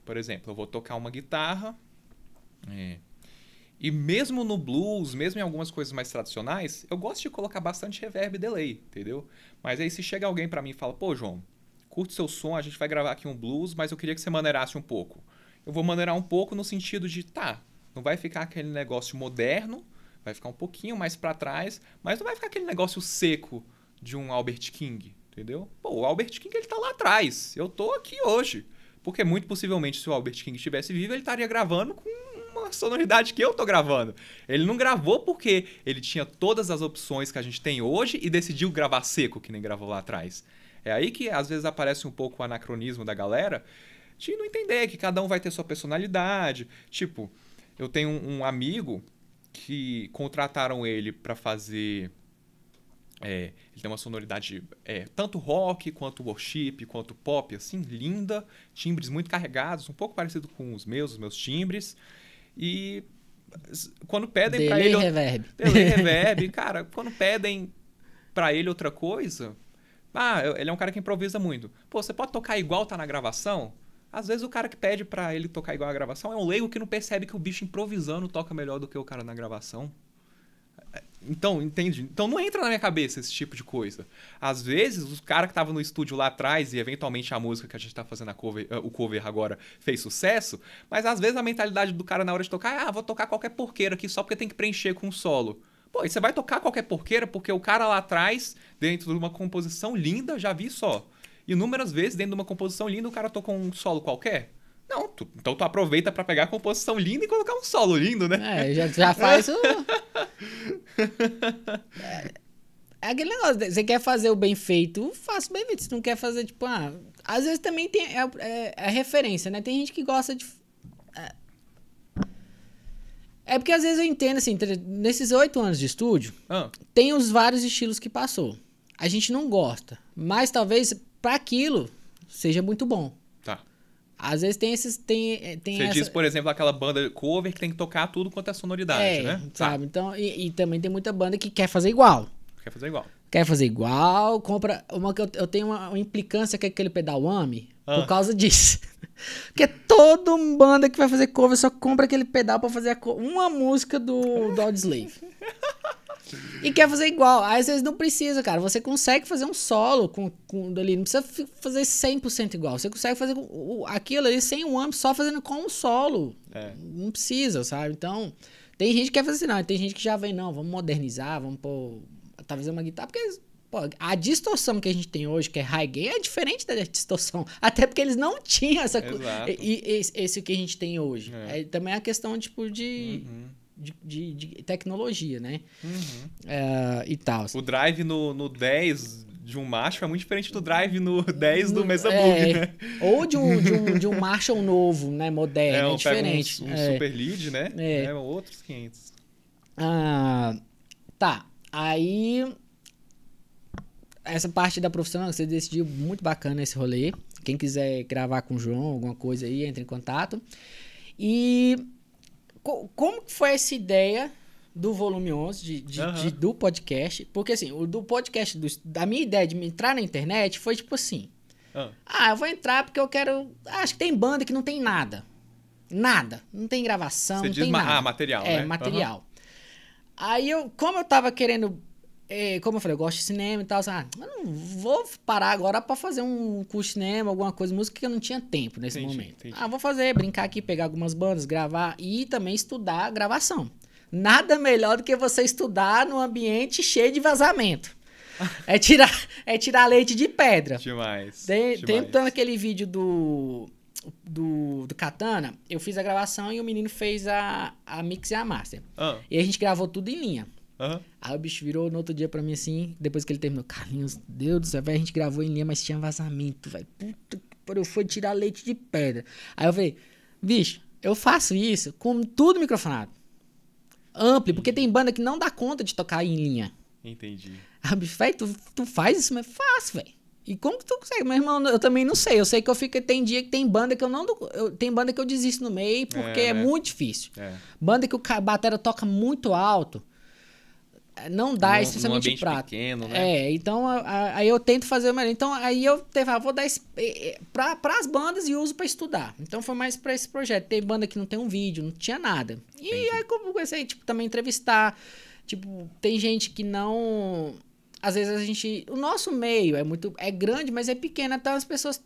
por exemplo, eu vou tocar uma guitarra... E mesmo no blues, mesmo em algumas coisas mais tradicionais, eu gosto de colocar bastante reverb e delay, entendeu? Mas aí se chega alguém pra mim e fala, pô, João, curte seu som, a gente vai gravar aqui um blues, mas eu queria que você maneirasse um pouco. Eu vou maneirar um pouco no sentido de, não vai ficar aquele negócio moderno, vai ficar um pouquinho mais pra trás, mas não vai ficar aquele negócio seco de um Albert King, entendeu? Pô, o Albert King, ele tá lá atrás, eu tô aqui hoje. Porque muito possivelmente, se o Albert King estivesse vivo, ele estaria gravando com uma sonoridade que eu tô gravando. Ele não gravou porque ele tinha todas as opções que a gente tem hoje e decidiu gravar seco, que nem gravou lá atrás. É aí que às vezes aparece um pouco o anacronismo da galera de não entender que cada um vai ter sua personalidade. Tipo, eu tenho um amigo que contrataram ele pra fazer... ele tem uma sonoridade tanto rock, quanto worship, quanto pop, assim, linda. Timbres muito carregados, um pouco parecido com os meus timbres. E quando pedem pra ele... Delay reverb. Cara, quando pedem pra ele outra coisa... ele é um cara que improvisa muito. Pô, você pode tocar igual tá na gravação? Às vezes o cara que pede pra ele tocar igual a gravação é um leigo que não percebe que o bicho improvisando toca melhor do que o cara na gravação. Então, entende? Então não entra na minha cabeça esse tipo de coisa. Às vezes, os caras que estavam no estúdio lá atrás e eventualmente a música que a gente tá fazendo o cover agora fez sucesso, mas às vezes a mentalidade do cara na hora de tocar vou tocar qualquer porqueira aqui só porque tem que preencher com um solo. Pô, e você vai tocar qualquer porqueira porque o cara lá atrás, dentro de uma composição linda, já vi só. Inúmeras vezes, dentro de uma composição linda, o cara tocou um solo qualquer. Não, então tu aproveita pra pegar a composição linda e colocar um solo lindo, né? Já faz o... É aquele negócio, você quer fazer o bem feito, faça o bem feito. Você não quer fazer, tipo, às vezes também tem a referência, né? Tem gente que gosta de... É porque às vezes eu entendo, assim, nesses 8 anos de estúdio, tem os vários estilos que passou. A gente não gosta, mas talvez pra aquilo seja muito bom. Tá. Às vezes tem esses... Você diz, por exemplo, aquela banda cover que tem que tocar tudo quanto é sonoridade, né? Sabe? Então, e também tem muita banda que quer fazer igual. Quer fazer igual, compra... Eu tenho uma implicância com aquele pedal AMI por causa disso. Porque toda banda que vai fazer cover só compra aquele pedal pra fazer uma música do Audioslave. E quer fazer igual. Aí, às vezes não precisa, cara. Você consegue fazer um solo com ali. Não precisa fazer 100% igual. Você consegue fazer aquilo ali sem um amp, só fazendo com um solo. Não precisa, sabe? Então, tem gente que quer fazer assim, não. Tem gente que já vem, não, vamos modernizar, vamos pôr... Talvez uma guitarra, porque... Pô, a distorção que a gente tem hoje, que é high gain, é diferente da distorção. Até porque eles não tinham esse que a gente tem hoje. Também é a questão, tipo, de tecnologia, né? E tal. O drive no 10 de um Marshall é muito diferente do drive no 10 do Mesa Boogie, né? Ou de um Marshall novo, né? Moderno, é diferente. Um Super Lead, né? É outros 500. Tá, aí... Essa parte da profissão, você decidiu, muito bacana esse rolê. Quem quiser gravar com o João, alguma coisa aí, entre em contato. E como foi essa ideia do volume 11, do podcast? Porque assim, o do podcast, da minha ideia de entrar na internet foi tipo assim. Eu vou entrar porque eu quero... Acho que tem banda que não tem nada. Nada. Não tem gravação, não tem nada. Material, né? Material. Aí, como eu tava querendo... Como eu falei, eu gosto de cinema e tal. Eu não vou parar agora pra fazer um curso de cinema, alguma coisa, música que eu não tinha tempo nesse momento. Vou fazer, brincar aqui, pegar algumas bandas, gravar e também estudar a gravação. Nada melhor do que você estudar num ambiente cheio de vazamento. É tirar leite de pedra. Demais. Tentando aquele vídeo do Katana, eu fiz a gravação e o menino fez a mix e a master. E a gente gravou tudo em linha. Aí o bicho virou no outro dia pra mim assim, depois que ele terminou, Carlinhos, Deus do céu, véio, a gente gravou em linha, mas tinha vazamento, velho. Puta que pariu, foi tirar leite de pedra. Aí eu falei, bicho, eu faço isso com tudo microfonado. Ampli, porque tem banda que não dá conta de tocar em linha. Entendi. Aí, bicho, velho, tu faz isso, mas faço, velho. E como que tu consegue? Meu irmão, eu também não sei. Eu sei que tem dia que tem banda que eu não... tem banda que eu desisto no meio porque é muito difícil. Banda que o batera toca muito alto. Não dá, especialmente prato. Pequeno, né? Então aí eu tento fazer... Então aí eu vou dar para as bandas e uso para estudar. Então foi mais para esse projeto. Tem banda que não tem um vídeo, não tinha nada. E aí eu comecei, tipo, também entrevistar. Tipo, tem gente que não... Às vezes o nosso meio é grande, mas é pequeno. Então as pessoas...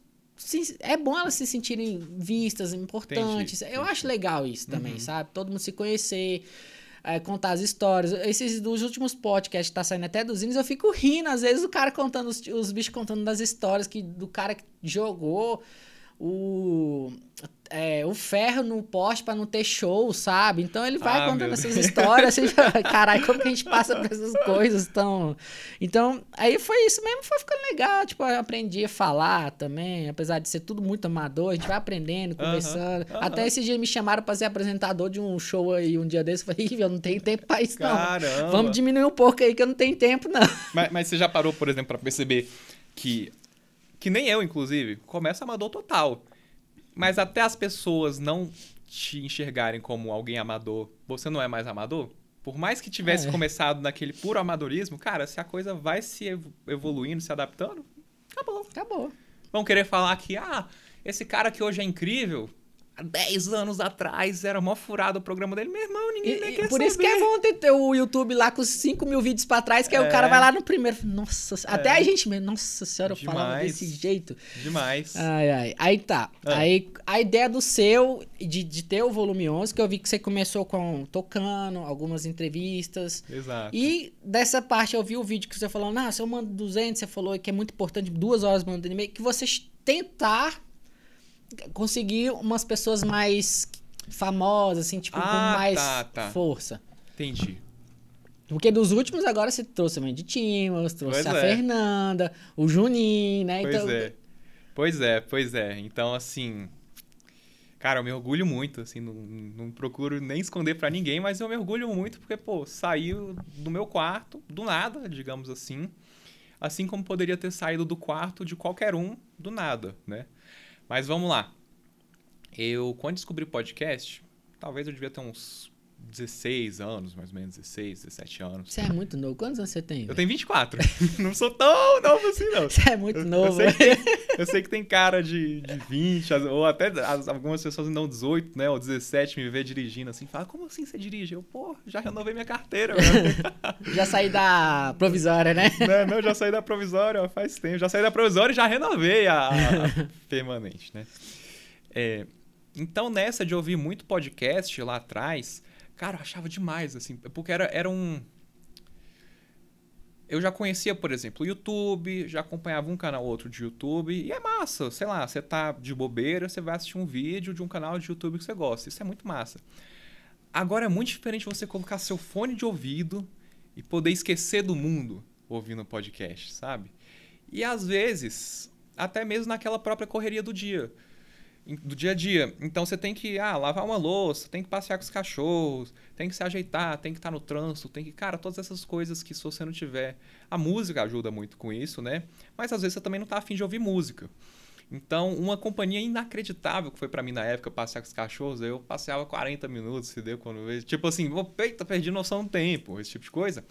é bom elas se sentirem vistas, importantes. Eu acho legal isso também, sabe? Todo mundo se conhecer... contar as histórias. Esses dos últimos podcasts que tá saindo até dos hinos, eu fico rindo, às vezes, o cara contando, os bichos contando das histórias do cara que jogou o ferro no poste pra não ter show, sabe? Então ele vai contando essas histórias, assim, caralho, como que a gente passa por essas coisas? Então, aí foi isso mesmo, foi ficando legal, tipo, eu aprendi a falar também, apesar de ser tudo muito amador, a gente vai aprendendo, conversando. Até esse dia me chamaram pra ser apresentador de um show aí, um dia desse, eu falei, eu não tenho tempo pra isso, não. Caramba. Vamos diminuir um pouco aí, que eu não tenho tempo, não. Mas você já parou, por exemplo, pra perceber que nem eu, inclusive, começo amador total. Mas até as pessoas não te enxergarem como alguém amador, você não é mais amador? Por mais que tivesse começado naquele puro amadorismo, cara, se a coisa vai se evoluindo, se adaptando, acabou. Vão querer falar que, esse cara que hoje é incrível... Há 10 anos atrás era mó furado o programa dele. Meu irmão, ninguém nem quer saber. Por isso que é bom ter o YouTube lá com 5 mil vídeos pra trás, que aí o cara vai lá no primeiro. Nossa, até a gente mesmo. Nossa senhora, eu falava desse jeito. Demais. Aí tá. Aí a ideia do seu, de ter o volume 11, que eu vi que você começou tocando, algumas entrevistas. Exato. E dessa parte eu vi o vídeo que você falou, se eu mando 200, você falou que é muito importante, 2 horas mandando e-mail, que você tentar conseguir umas pessoas mais famosas, assim, tipo, com mais força. Entendi. Porque dos últimos agora você trouxe a Mandy Timos, trouxe a Fernanda, o Juninho, né? Pois é. Então, assim... Cara, eu me orgulho muito, assim, não procuro nem esconder pra ninguém, mas eu me orgulho muito porque, pô, saiu do meu quarto, do nada, digamos assim. Assim como poderia ter saído do quarto de qualquer um, do nada, né? Mas vamos lá. Quando descobri podcast, talvez eu devia ter uns 16 anos, mais ou menos, 16, 17 anos. Você é muito novo. Quantos anos você tem? Eu tenho 24. Não sou tão novo assim, não. Você é muito novo. Eu sei que tem cara de 20, ou até algumas pessoas não 18, né, ou 17, me vê dirigindo assim, fala, como assim você dirige? Eu, pô, já renovei minha carteira. Já saí da provisória, né? Não, já saí da provisória faz tempo. Já saí da provisória e já renovei a permanente, né? Então, nessa de ouvir muito podcast lá atrás, cara, eu achava demais, assim, porque era um... Eu já conhecia, por exemplo, o YouTube, já acompanhava um canal ou outro de YouTube, e é massa, sei lá, você tá de bobeira, você vai assistir um vídeo de um canal de YouTube que você gosta, isso é muito massa. Agora é muito diferente você colocar seu fone de ouvido e poder esquecer do mundo ouvindo podcast, sabe? E às vezes, até mesmo naquela própria correria do dia a dia. Então você tem que lavar uma louça, tem que passear com os cachorros, tem que se ajeitar, tem que estar no trânsito, tem que... Cara, todas essas coisas que se você não tiver... A música ajuda muito com isso, né? Mas às vezes você também não tá afim de ouvir música. Então, uma companhia inacreditável que foi pra mim na época passear com os cachorros, eu passeava 40 minutos, se deu quando eu... Tipo assim, eita, perdi noção do tempo, esse tipo de coisa.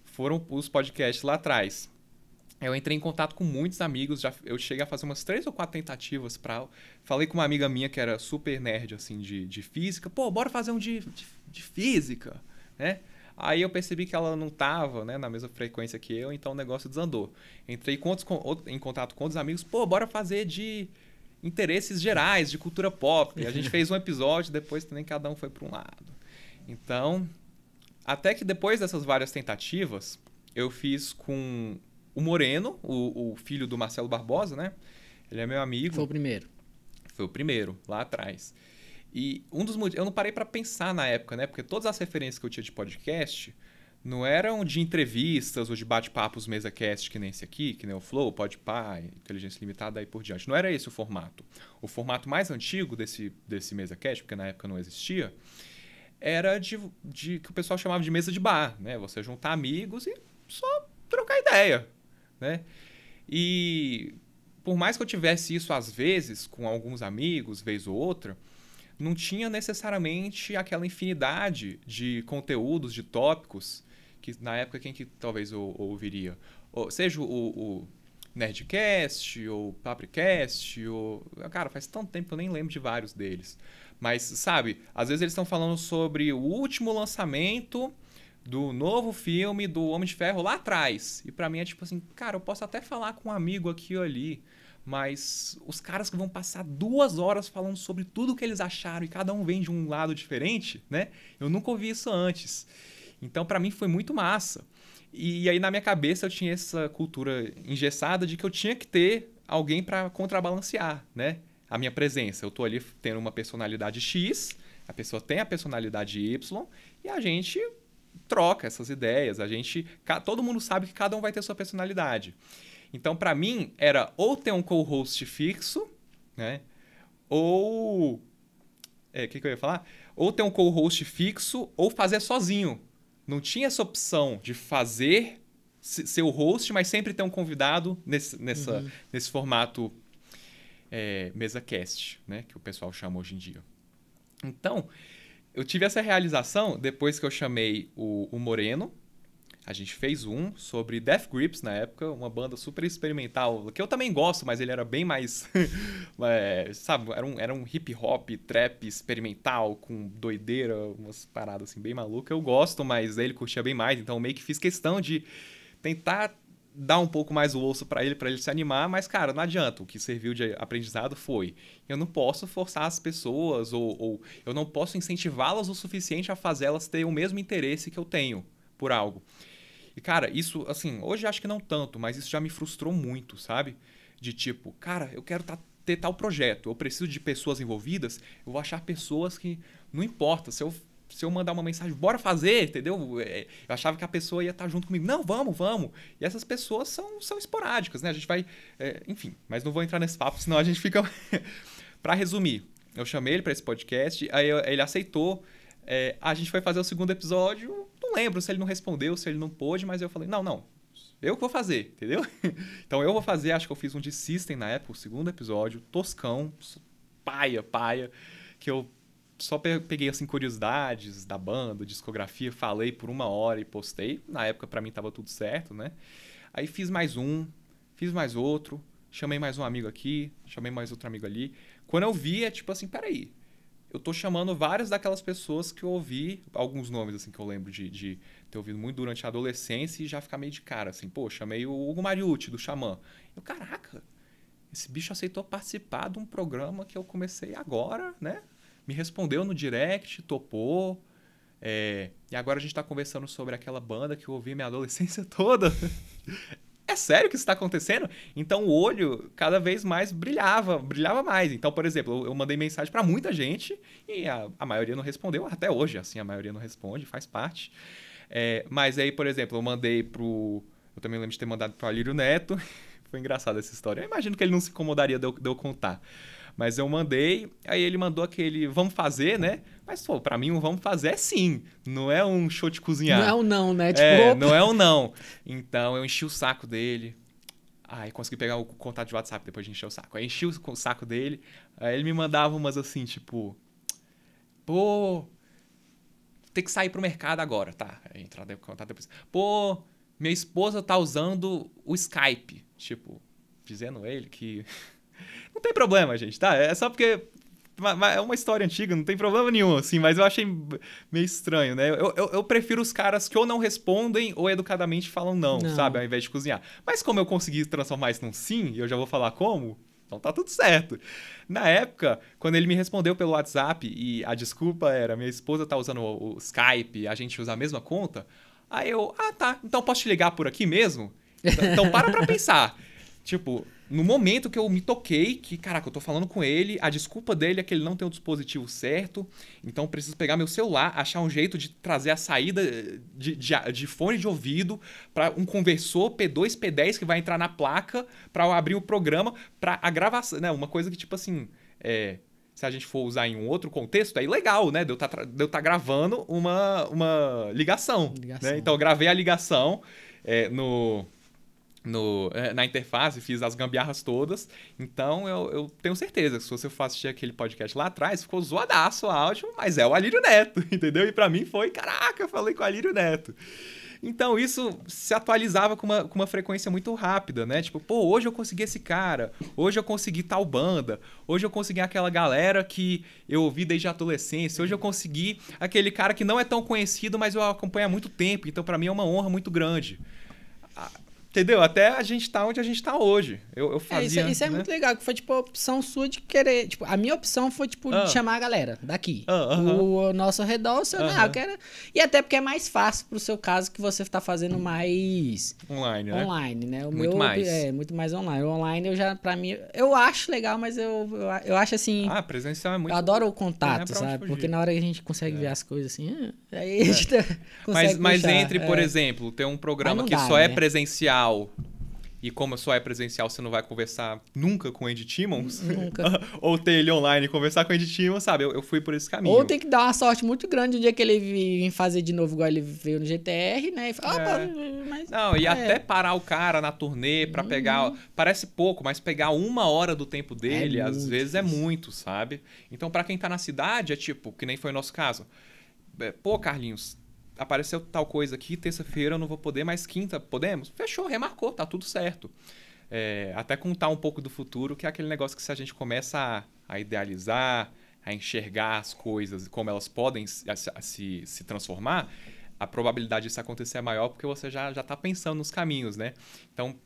Foram os podcasts lá atrás. Eu entrei em contato com muitos amigos, eu cheguei a fazer umas 3 ou 4 tentativas falei com uma amiga minha que era super nerd, assim, de física. Pô, bora fazer um de física, né? Aí eu percebi que ela não tava, né, na mesma frequência que eu, então o negócio desandou. Entrei em contato com outros amigos. Pô, bora fazer de interesses gerais, de cultura pop. E a gente fez um episódio, depois também cada um foi para um lado. Então, até que depois dessas várias tentativas, eu fiz com... O Moreno, o filho do Marcelo Barbosa, né? Ele é meu amigo. Foi o primeiro. Foi o primeiro, lá atrás. E um dos motivos... Eu não parei pra pensar na época, né? Porque todas as referências que eu tinha de podcast não eram de entrevistas ou de bate-papos mesa-cast, que nem esse aqui, que nem o Flow, Podpah, Inteligência Limitada, aí por diante. Não era esse o formato. O formato mais antigo desse mesa-cast, porque na época não existia, era de que o pessoal chamava de mesa de bar, né? Você juntar amigos e só trocar ideia, né? E por mais que eu tivesse isso às vezes com alguns amigos, vez ou outra, não tinha necessariamente aquela infinidade de conteúdos, de tópicos que na época quem que talvez eu ouviria, seja o Nerdcast ou Papricast, ou... Cara, faz tanto tempo que eu nem lembro de vários deles. Mas, sabe, às vezes eles estão falando sobre o último lançamento do novo filme do Homem de Ferro lá atrás. E pra mim é tipo assim, cara, eu posso até falar com um amigo aqui ou ali, mas os caras que vão passar 2 horas falando sobre tudo que eles acharam e cada um vem de um lado diferente, né? Eu nunca ouvi isso antes. Então pra mim foi muito massa. E aí na minha cabeça eu tinha essa cultura engessada de que eu tinha que ter alguém pra contrabalancear, né? A minha presença. Eu tô ali tendo uma personalidade X, a pessoa tem a personalidade Y e a gente troca essas ideias, todo mundo sabe que cada um vai ter sua personalidade. Então, pra mim, era ou ter um co-host fixo, né? Ou... O que eu ia falar? Ou ter um co-host fixo ou fazer sozinho. Não tinha essa opção de fazer, ser o host, mas sempre ter um convidado nesse formato mesa-cast, né? Que o pessoal chama hoje em dia. Então... Eu tive essa realização depois que eu chamei o Moreno. A gente fez um sobre Death Grips na época, uma banda super experimental, que eu também gosto, mas ele era bem mais... sabe, era um hip hop, trap experimental, com doideira, umas paradas assim bem malucas. Eu gosto, mas ele curtia bem mais, então eu meio que fiz questão de tentar dar um pouco mais o osso pra ele se animar, mas, cara, não adianta. O que serviu de aprendizado foi... Eu não posso forçar as pessoas ou eu não posso incentivá-las o suficiente a fazer elas terem o mesmo interesse que eu tenho por algo. E, cara, isso, assim, hoje acho que não tanto, mas isso já me frustrou muito, sabe? De tipo, cara, eu quero ter tal projeto, eu preciso de pessoas envolvidas, eu vou achar pessoas que... Não importa, se eu se eu mandar uma mensagem, bora fazer, entendeu? Eu achava que a pessoa ia estar junto comigo. Não, vamos. E essas pessoas são esporádicas, né? A gente vai... enfim, mas não vou entrar nesse papo, senão a gente fica... Pra resumir, eu chamei ele pra esse podcast, aí ele aceitou. A gente foi fazer o segundo episódio, não lembro se ele não respondeu, se ele não pôde, mas eu falei, não, eu que vou fazer, entendeu? Então eu vou fazer, acho que eu fiz um de System na época, o segundo episódio, toscão, paia, que eu só peguei assim curiosidades da banda, discografia, falei por 1 hora e postei. Na época pra mim tava tudo certo, né? Aí fiz mais outro, chamei mais um amigo aqui, chamei mais outro amigo ali. Quando eu vi, tipo assim, peraí, eu tô chamando várias daquelas pessoas que eu ouvi, alguns nomes assim que eu lembro de ter ouvido muito durante a adolescência e já ficar meio de cara, assim, pô, chamei o Hugo Mariucci, do Xamã. Caraca, esse bicho aceitou participar de um programa que eu comecei agora, né? Me respondeu no direct, topou. E agora a gente tá conversando sobre aquela banda que eu ouvi minha adolescência toda. É sério que isso está acontecendo? Então o olho cada vez mais brilhava mais. Então, por exemplo, eu mandei mensagem para muita gente e a maioria não respondeu. Até hoje, assim, a maioria não responde, faz parte. Mas aí, por exemplo, eu mandei pro... Eu também lembro de ter mandado pro Alírio Neto. Foi engraçada essa história. Eu imagino que ele não se incomodaria de eu contar. Mas eu mandei, aí ele mandou aquele vamos fazer, né? Mas, pô, pra mim um vamos fazer é sim. Não é um show de cozinhar. Não é um não, né? Tipo, não é um não. Então eu enchi o saco dele. Aí consegui pegar o contato de WhatsApp depois de encher o saco. Aí enchi o saco dele. Aí ele me mandava umas assim, tipo... Pô... Tem que sair pro mercado agora, tá? Aí entrar em contato depois. Pô, minha esposa tá usando o Skype. Tipo, dizendo ele que... Não tem problema, gente, tá? É só porque é uma história antiga, não tem problema nenhum, assim, mas eu achei meio estranho, né? Eu prefiro os caras que ou não respondem ou educadamente falam não, sabe? Ao invés de cozinhar. Mas como eu consegui transformar isso num sim, e eu já vou falar como, então tá tudo certo. Na época, quando ele me respondeu pelo WhatsApp e a desculpa era minha esposa tá usando o Skype, a gente usa a mesma conta, aí eu, tá, então posso te ligar por aqui mesmo? Então pra pensar. Tipo, no momento que eu me toquei, que, caraca, eu tô falando com ele, a desculpa dele é que ele não tem o dispositivo certo, então eu preciso pegar meu celular, achar um jeito de trazer a saída de fone de ouvido para um conversor P2, P10 que vai entrar na placa para eu abrir o programa, para a gravação, né? Uma coisa que, tipo assim, se a gente for usar em um outro contexto, é ilegal, né? De eu tá gravando uma ligação. Né? Então eu gravei a ligação na interface, fiz as gambiarras todas. Então, eu tenho certeza que se você for assistir aquele podcast lá atrás, ficou zoadaço o áudio, mas é o Alírio Neto, entendeu? E pra mim foi, caraca, eu falei com o Alírio Neto. Então, isso se atualizava com uma frequência muito rápida, né? Tipo, pô, hoje eu consegui esse cara, hoje eu consegui tal banda, hoje eu consegui aquela galera que eu ouvi desde a adolescência, hoje eu consegui aquele cara que não é tão conhecido, mas eu acompanho há muito tempo, então pra mim é uma honra muito grande. Entendeu? Até a gente tá onde a gente tá hoje. Eu fazia, isso é muito legal, que foi, tipo, a opção sua de querer... Tipo, a minha opção foi, tipo, de chamar a galera daqui. O nosso redor, o seu... Não, eu quero... E até porque é mais fácil pro seu caso, que você tá fazendo mais... Online, né? Online, né? Muito mais. Muito mais online. O online, eu já, pra mim... Eu acho legal, mas eu acho, assim... presencial é muito... Eu adoro o contato, sabe? Porque na hora que a gente consegue ver as coisas, assim... Aí a gente consegue Mas entre, por exemplo, ter um programa que só é presencial e como só é presencial, você não vai conversar nunca com o Andy Timmons. Nunca. Ou ter ele online e conversar com o Andy Timmons, sabe? Eu fui por esse caminho. Ou tem que dar uma sorte muito grande o dia que ele vir fazer de novo igual ele veio no GTR, né? E fala, mas... Não, e até parar o cara na turnê pra pegar... Parece pouco, mas pegar 1 hora do tempo dele, às vezes é muito, sabe? Então, pra quem tá na cidade, é tipo, que nem foi o nosso caso. Pô, Carlinhos... Apareceu tal coisa aqui, terça-feira eu não vou poder, mas quinta podemos? Fechou, remarcou, tá tudo certo. Até contar um pouco do futuro, que é aquele negócio que se a gente começa a idealizar, a enxergar as coisas, como elas podem se transformar, a probabilidade disso acontecer é maior porque você já tá pensando nos caminhos, né? Então,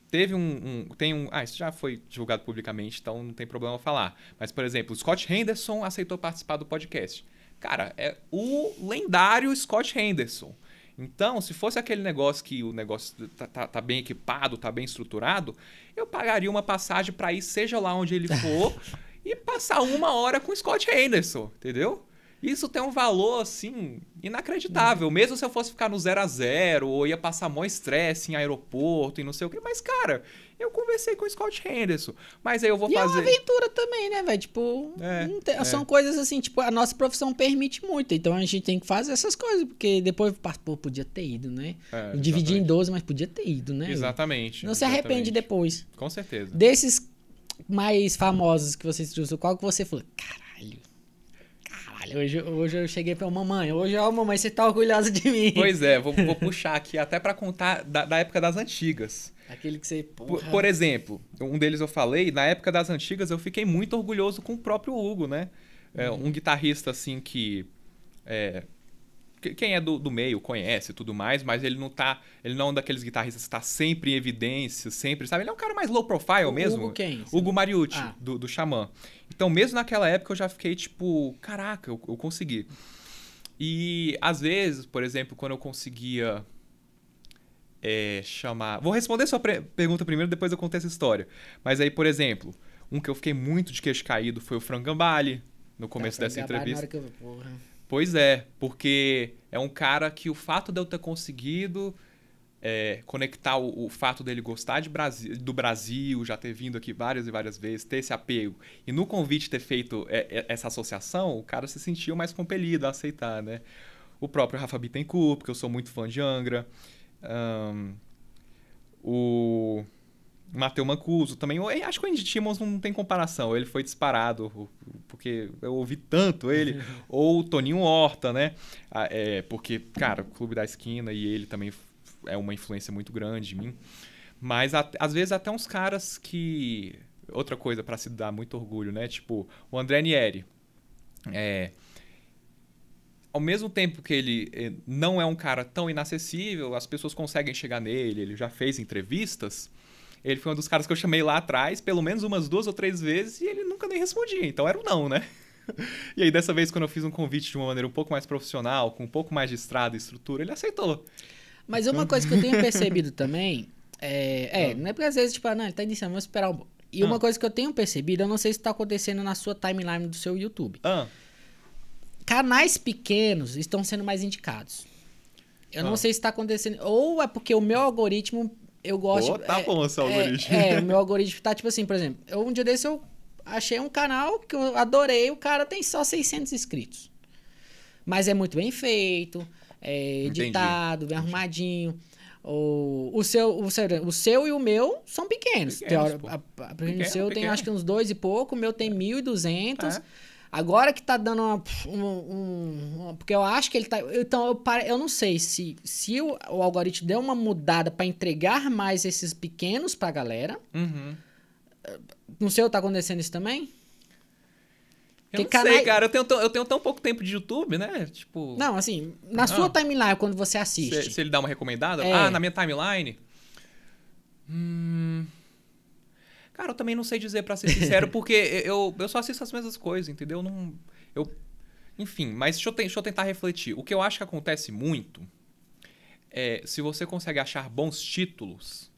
isso já foi divulgado publicamente, então não tem problema eu falar. Mas, por exemplo, o Scott Henderson aceitou participar do podcast. Cara, é o lendário Scott Henderson. Então, se fosse aquele negócio que o negócio tá bem equipado, tá bem estruturado, eu pagaria uma passagem para ir, seja lá onde ele for, e passar 1 hora com o Scott Henderson, entendeu? Isso tem um valor, assim, inacreditável. Mesmo se eu fosse ficar no 0 a 0 ou ia passar mó estresse em aeroporto e não sei o quê. Mas, cara, eu conversei com o Scott Henderson. Mas aí eu vou E fazer... é uma aventura também, né, velho? Tipo, são coisas assim, tipo, a nossa profissão permite muito. Então a gente tem que fazer essas coisas. Porque depois, pô, podia ter ido, né? Dividir em 12, mas podia ter ido, né? Exatamente. Não se arrepende depois. Com certeza. Desses mais famosos que vocês trouxeram, qual que você falou? Caralho, hoje eu cheguei pra mamãe. Hoje, ó, mamãe, você tá orgulhosa de mim. Pois é, vou puxar aqui até pra contar da época das antigas. Aquele que você... Por exemplo, um deles eu falei, na época das antigas eu fiquei muito orgulhoso com o próprio Hugo, né? Um guitarrista assim que... Quem é do meio conhece e tudo mais, mas ele não é um daqueles guitarristas que está sempre em evidência, sempre, sabe? Ele é um cara mais low profile mesmo. Hugo quem? Hugo Mariucci, do Xamã. Então, mesmo naquela época, eu já fiquei tipo, caraca, eu consegui. E, às vezes, por exemplo, quando eu conseguia chamar... Vou responder sua pergunta primeiro, depois eu conto essa história. Mas aí, por exemplo, um que eu fiquei muito de queixo caído foi o Frank Gambale, no começo dessa entrevista. Pois é, porque é um cara que o fato de eu ter conseguido conectar o fato dele gostar do Brasil, já ter vindo aqui várias e várias vezes, ter esse apego, e no convite ter feito essa associação, o cara se sentiu mais compelido a aceitar, né? O próprio Rafa Bittencourt, porque eu sou muito fã de Angra. O Matteo Mancuso também. Eu acho que o Andy Timmons não tem comparação. Ele foi disparado, porque eu ouvi tanto ele. Ou o Toninho Horta, né? Porque, cara, o Clube da Esquina e ele também é uma influência muito grande em mim. Mas, às vezes, até uns caras que... Outra coisa para se dar muito orgulho, né? Tipo, o André Nieri. Ao mesmo tempo que ele não é um cara tão inacessível, as pessoas conseguem chegar nele, ele já fez entrevistas... Ele foi um dos caras que eu chamei lá atrás, pelo menos umas 2 ou 3 vezes, e ele nunca nem respondia. Então era um não, né? E aí, dessa vez, quando eu fiz um convite de uma maneira um pouco mais profissional, com um pouco mais de estrada e estrutura, ele aceitou. Mas uma coisa que eu tenho percebido também, não é porque às vezes, tipo, não, ele tá iniciando, vamos esperar um pouco. E uma coisa que eu tenho percebido, eu não sei se tá acontecendo na sua timeline do seu YouTube. Canais pequenos estão sendo mais indicados. Eu não sei se tá acontecendo, ou é porque o meu algoritmo... Eu gosto... Tá bom esse algoritmo. O meu algoritmo tá tipo assim, por exemplo, um dia desse eu achei um canal que eu adorei, o cara tem só 600 inscritos. Mas é muito bem feito, editado, bem arrumadinho. O seu e o meu são pequenos. O seu tem acho que uns 2 e pouco, o meu tem 1.200. Agora que tá dando porque eu acho que ele tá... Então, eu não sei se o algoritmo deu uma mudada pra entregar mais esses pequenos pra galera. No seu tá acontecendo isso também? Eu não sei, cara. Eu tenho tão pouco tempo de YouTube, né? Tipo... Não, assim, na sua timeline, quando você assiste... Se ele dá uma recomendada? Na minha timeline? Cara, eu também não sei dizer, pra ser sincero, porque eu só assisto as mesmas coisas, entendeu? Enfim, mas deixa eu tentar refletir. O que eu acho que acontece muito se você consegue achar bons títulos,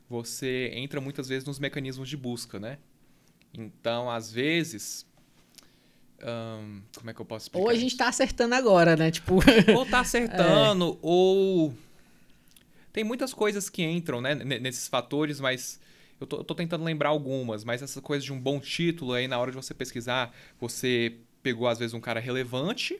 você entra muitas vezes nos mecanismos de busca, né? Então, às vezes... como é que eu posso explicar? Ou a gente tá acertando agora, né? Tipo... Ou tá acertando, ou... Tem muitas coisas que entram, né, nesses fatores, mas... Eu tô tentando lembrar algumas, mas essa coisa de um bom título, aí na hora de você pesquisar, você pegou às vezes um cara relevante,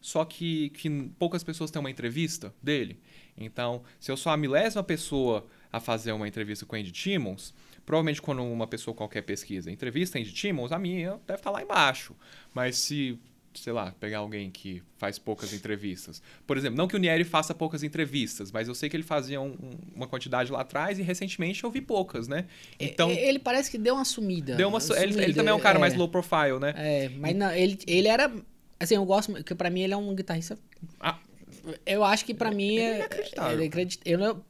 só que poucas pessoas têm uma entrevista dele. Então, se eu sou a 1000ª pessoa a fazer uma entrevista com o Andy Timmons, provavelmente quando uma pessoa qualquer pesquisa entrevista Andy Timmons, a minha deve estar lá embaixo. Mas se... sei lá, pegar alguém que faz poucas entrevistas. Por exemplo, não que o Nieri faça poucas entrevistas, mas eu sei que ele fazia uma quantidade lá atrás e recentemente eu vi poucas, né? Então, ele parece que deu uma sumida. Ele também é um cara mais low profile, né? Mas não, ele era... Assim, eu gosto... Porque pra mim ele é um guitarrista... Eu acho que pra mim é... Eu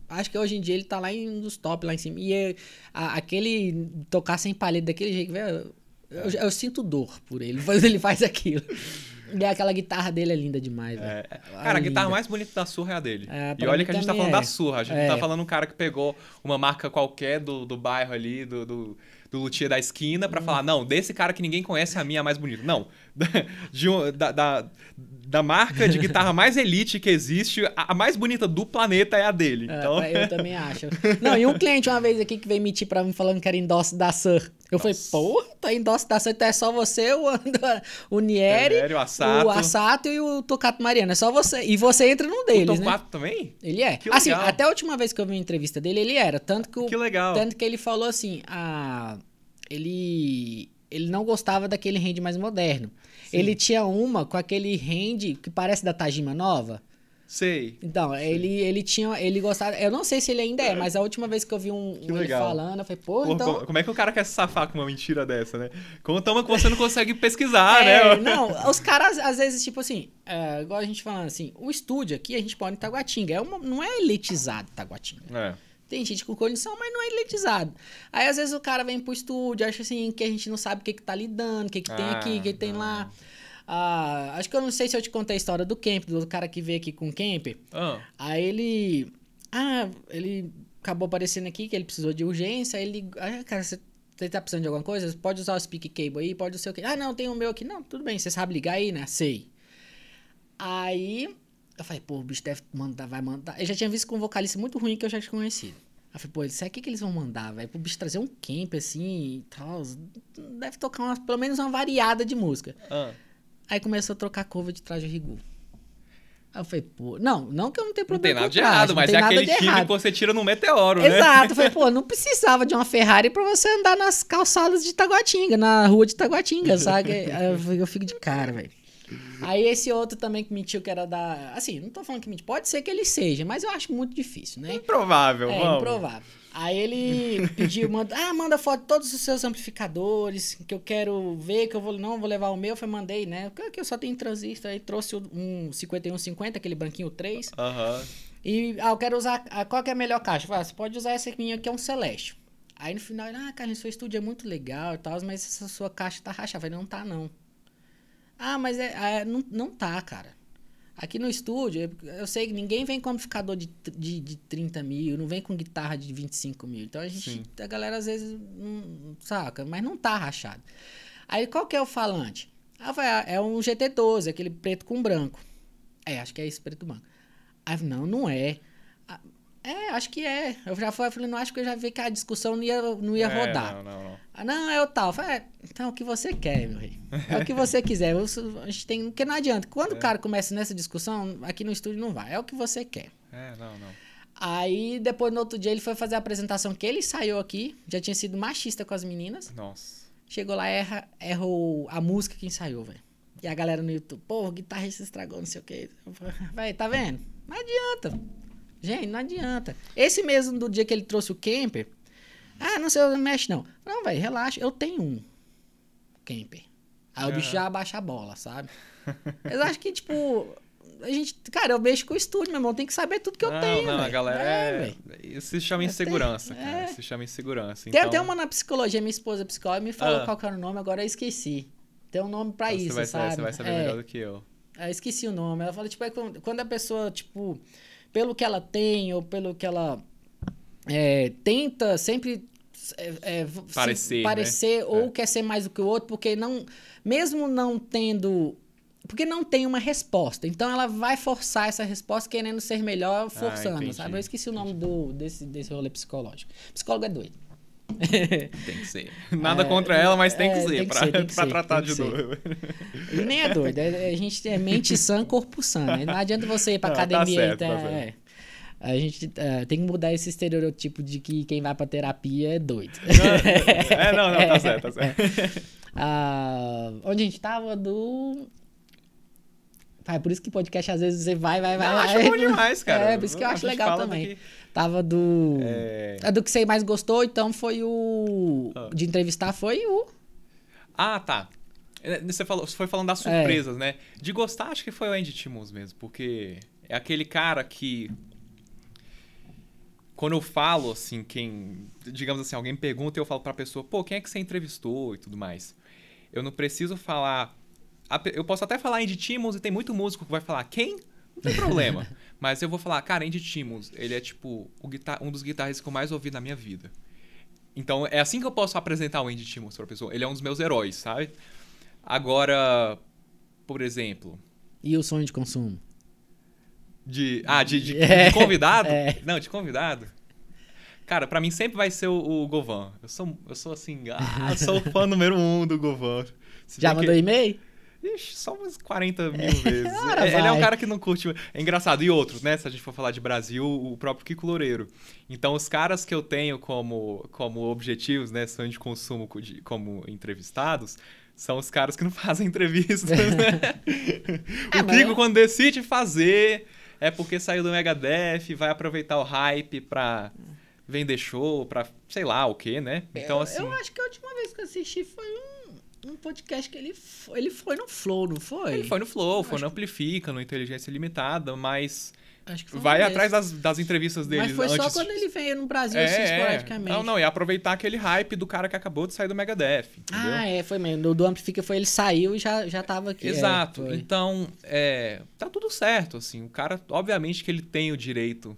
acho que hoje em dia ele tá lá nos top, lá em cima. E aquele tocar sem palheta daquele jeito, velho... Eu sinto dor por ele, ele faz aquilo. E aquela guitarra dele é linda demais, velho. Cara, a guitarra mais bonita da Surra é a dele. E olha que a gente tá falando da Surra. A gente não tá falando um cara que pegou uma marca qualquer do bairro ali, do do luthier da esquina pra falar, não, desse cara que ninguém conhece, a minha é a mais bonita. Não, da marca de guitarra mais elite que existe, a mais bonita do planeta é a dele. Então... Eu também acho. Não, e um cliente uma vez aqui que veio mentir pra mim falando que era endosse da Sur. Eu falei, porra, tá endosse da Sur, então é só você, o Nieri, o Assato e o Tocato Mariano. É só você. E você entra num deles, né? O Tocato também? Ele é. Que assim, legal. até a última vez que eu vi uma entrevista dele, ele era. Que legal. Tanto que ele falou assim, ele não gostava daquele hand mais moderno. Sim. Ele tinha uma com aquele hand que parece da Tajima nova. Sei. Então, sei. Ele gostava... Eu não sei se ele ainda é, mas a última vez que eu vi ele falando, eu falei, pô, então... Como é que o cara quer se safar com uma mentira dessa, né? Conta uma que você não consegue pesquisar, né? Não, os caras, às vezes, tipo assim, igual a gente falando assim, o estúdio aqui, a gente pode em Taguatinga, não é elitizado Taguatinga. Tem gente com condição, mas não é elitizado. Aí, às vezes, o cara vem pro estúdio, acha assim, que a gente não sabe o que tá lidando, o que tem aqui, o que tem lá... acho que eu não sei se eu te contei a história do camper, do cara que veio aqui com o camper. Aí ele acabou aparecendo aqui que ele precisou de urgência. Aí ele, cara, você tá precisando de alguma coisa? Você pode usar o speak cable aí, pode usar o quê? Não, tem o meu aqui. Não, tudo bem, você sabe ligar aí, né? Sei. Aí eu falei, pô, o bicho vai mandar. Eu já tinha visto com um vocalista muito ruim que eu já tinha conhecido. Aí eu falei, pô, isso aqui que eles vão mandar, velho? Pro bicho trazer um camper assim e tal. Deve tocar pelo menos uma variada de música. Aí começou a trocar cover de Traje Rigor. Aí eu falei, pô... Não que eu não tenha problema. Não tem nada de errado, mas é aquele time que você tira no meteoro, né? Exato. Eu falei, pô, não precisava de uma Ferrari pra você andar nas calçadas de Taguatinga, na rua de Taguatinga, sabe? Aí eu fico de cara, velho. Aí esse outro também que mentiu que era da... Assim, não tô falando que mentiu. Pode ser que ele seja, mas eu acho muito difícil, né? Improvável, vamos. Improvável. Aí ele pediu, manda foto de todos os seus amplificadores, que eu quero ver, que eu não vou levar o meu. Eu mandei, né? Que eu só tenho transistor. Aí trouxe um 5150, aquele branquinho 3. E eu quero usar, qual que é a melhor caixa? Eu falei, você pode usar essa minha aqui, é um Celeste. Aí no final, Carlinhos, seu estúdio é muito legal e tal, mas essa sua caixa tá rachada. Eu falei, não tá não. Mas não tá, cara. Aqui no estúdio, eu sei que ninguém vem com amplificador de 30 mil, não vem com guitarra de 25 mil. Então a galera às vezes não saca, mas não tá rachado. Aí qual que é o falante? É um GT12, aquele preto com branco. Acho que é esse preto branco. Aí não é. Acho que é. Eu já falei, não, acho que eu já vi que a discussão não ia rodar. Não, é o tal. Eu falei, então é o que você quer, meu rei. É o que você quiser. A gente tem... Porque não adianta. Quando o cara começa nessa discussão, aqui no estúdio não vai. É o que você quer. Não. Aí, depois, no outro dia, ele foi fazer a apresentação que ele ensaiou aqui. Já tinha sido machista com as meninas. Nossa. Chegou lá, errou a música que ensaiou, velho. E a galera no YouTube, pô, o guitarrista estragou, não sei o quê. Velho, tá vendo? Não adianta. Gente, não adianta. Esse mesmo do dia que ele trouxe o camper... não sei, não mexe não. Não, velho, relaxa. Eu tenho um camper. Aí o bicho já abaixa a bola, sabe? Mas acho que, tipo... Cara, eu mexo com o estúdio, meu irmão. Tem que saber tudo que eu tenho, a galera isso se chama insegurança, cara. Se chama insegurança. Tem até uma na psicologia. Minha esposa é psicóloga, me falou qual que era o nome, agora eu esqueci. Tem um nome pra isso, sabe? Você vai saber melhor do que eu. Eu esqueci o nome. Ela falou, tipo, quando a pessoa, tipo... Pelo que ela tem, ou pelo que ela tenta sempre parecer né? ou quer ser mais do que o outro, porque mesmo não tendo... Porque não tem uma resposta. Então, ela vai forçar essa resposta querendo ser melhor, forçando, sabe? Eu esqueci o nome desse rolê psicológico. Psicólogo é doido. Tem que ser. Nada contra ela, mas tem que ser. Pra tratar de doido. E nem é doido. A gente é mente sã, corpo sã. Né? Não adianta você ir pra academia. Tá certo. A gente tem que mudar esse estereotipo de que quem vai pra terapia é doido. Não, tá certo. Onde a gente tava por isso que podcast às vezes você vai. Não, acho bom demais, cara. Por isso que eu acho legal também. Tava do que você mais gostou, então foi de entrevistar foi o... Tá. Você foi falando das surpresas, né? De gostar, acho que foi o Andy Timmons mesmo, porque é aquele cara que... Quando eu falo, assim, digamos assim, alguém pergunta e eu falo pra pessoa, pô, quem é que você entrevistou e tudo mais? Eu não preciso falar... Eu posso até falar Andy Timmons e tem muito músico que vai falar quem? Não tem problema. Mas eu vou falar, cara, Andy Timmons, ele é tipo um dos guitarristas que eu mais ouvi na minha vida. Então, é assim que eu posso apresentar o Andy Timmons pra pessoa. Ele é um dos meus heróis, sabe? Agora, por exemplo... E o sonho de consumo? De convidado? Não, de convidado. Cara, pra mim sempre vai ser o Govan. Eu sou assim, sou fã número 1 do Govan. Já mandou e-mail? Ixi, só umas 40 mil vezes. Ele é um cara que não curte... É engraçado. E outros, né? Se a gente for falar de Brasil, o próprio Kiko Loureiro. Então, os caras que eu tenho como objetivos, né? Sonho de consumo como entrevistados... São os caras que não fazem entrevistas, né? O Kiko, quando decide fazer, é porque saiu do Megadeth, vai aproveitar o hype pra vender show, pra sei lá o quê, né? Então, assim... Eu acho que a última vez que eu assisti foi um podcast que ele foi no Flow, não foi? Ele foi no Flow, foi no Amplifica, no Inteligência Limitada, mas... Acho que foi vai atrás das entrevistas dele. Mas foi antes... só quando ele veio no Brasil, assim, esporadicamente. Não, e aproveitar aquele hype do cara que acabou de sair do Megadeth, entendeu? Foi mesmo. Do Amplifica ele saiu e já tava aqui. Exato. Então, tá tudo certo, assim. O cara, obviamente que ele tem o direito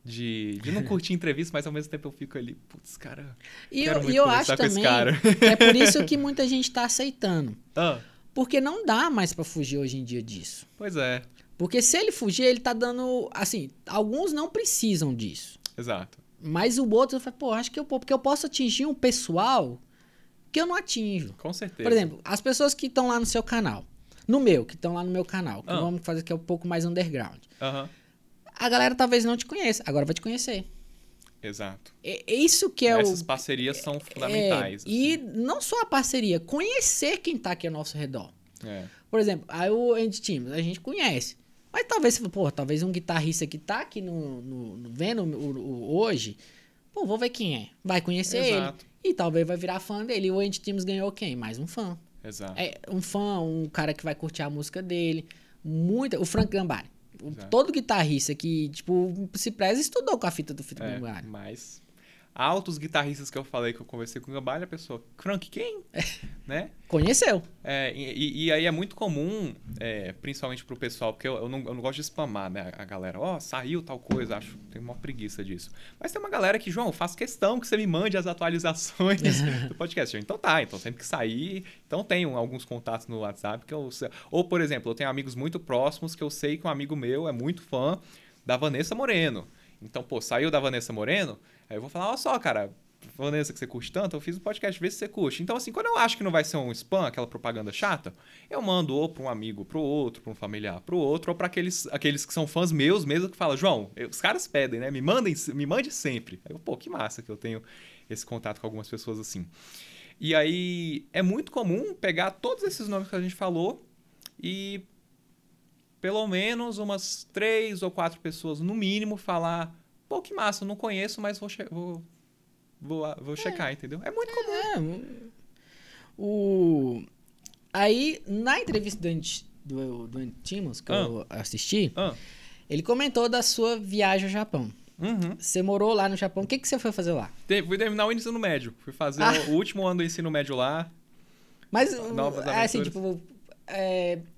de não curtir entrevista, mas ao mesmo tempo eu fico ali, putz, cara, quero muito eu acho com também, esse cara. É por isso que muita gente tá aceitando. Ah. Porque não dá mais pra fugir hoje em dia disso. Pois é. Porque se ele fugir, ele tá dando... Assim, alguns não precisam disso. Exato. Mas o outro fala, pô, acho que porque eu posso atingir um pessoal que eu não atinjo. Com certeza. Por exemplo, as pessoas que estão lá no seu canal. Que estão lá no meu canal. Que vamos fazer que é um pouco mais underground. A galera talvez não te conheça. Agora vai te conhecer. Exato. É isso que é Essas parcerias são fundamentais. Assim. E não só a parceria. Conhecer quem tá aqui ao nosso redor. Por exemplo, aí o Andy Timmons, a gente conhece. Mas talvez, talvez um guitarrista que tá aqui vendo hoje, vou ver quem é. Vai conhecer ele. E talvez vai virar fã dele. E o Andy Timmons ganhou quem? Mais um fã. Exato. Um fã, um cara que vai curtir a música dele. O Frank Gambari. Todo guitarrista que, se preza, estudou com a fita do Frank Gambari. Mas altos guitarristas que eu falei que eu conversei com o Gambari, a pessoa, Frank, quem? Né? Conheceu. E aí é muito comum, principalmente pro pessoal, porque eu não gosto de spamar, né? A galera, saiu tal coisa, tenho uma preguiça disso. Mas tem uma galera que, João, faço questão que você me mande as atualizações do podcast. Então sempre que sair, então tenho alguns contatos no WhatsApp que eu... Ou, por exemplo, eu tenho amigos muito próximos que eu sei que um amigo meu é muito fã da Vanessa Moreno. Então, saiu da Vanessa Moreno, aí eu vou falar, olha só, cara, Vanessa, que você curte tanto, eu fiz um podcast, vê se você curte. Então, assim, quando eu acho que não vai ser um spam, aquela propaganda chata, eu mando ou para um amigo pro outro, para um familiar pro outro, ou para aqueles que são fãs meus mesmo, que falam, João, os caras pedem, né? Me mande sempre. Aí eu, que massa que eu tenho esse contato com algumas pessoas assim. E aí, é muito comum pegar todos esses nomes que a gente falou e pelo menos umas 3 ou 4 pessoas, no mínimo, falar, que massa, eu não conheço, mas vou checar, entendeu? É muito comum. Aí, na entrevista do Andy Timmons, que eu assisti, ele comentou da sua viagem ao Japão. Você morou lá no Japão. O que você foi fazer lá? Fui terminar o ensino médio. Fui fazer o último ano do ensino médio lá. Mas, assim,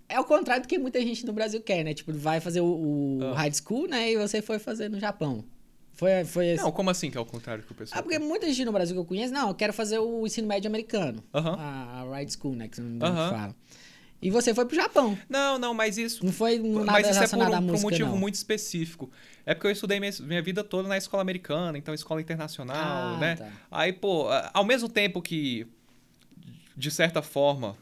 é o contrário do que muita gente no Brasil quer, né? Vai fazer o high school, né? E você foi fazer no Japão. Foi assim. Não, como assim que é o contrário que o pessoal porque muita gente no Brasil que eu conheço, eu quero fazer o ensino médio americano. A high school, né? Que você não fala. E você foi pro Japão. Não, mas isso... Não foi nada relacionado à música, por um motivo muito específico. É porque eu estudei minha vida toda na escola americana, então escola internacional, né? Tá. Aí, ao mesmo tempo que, de certa forma...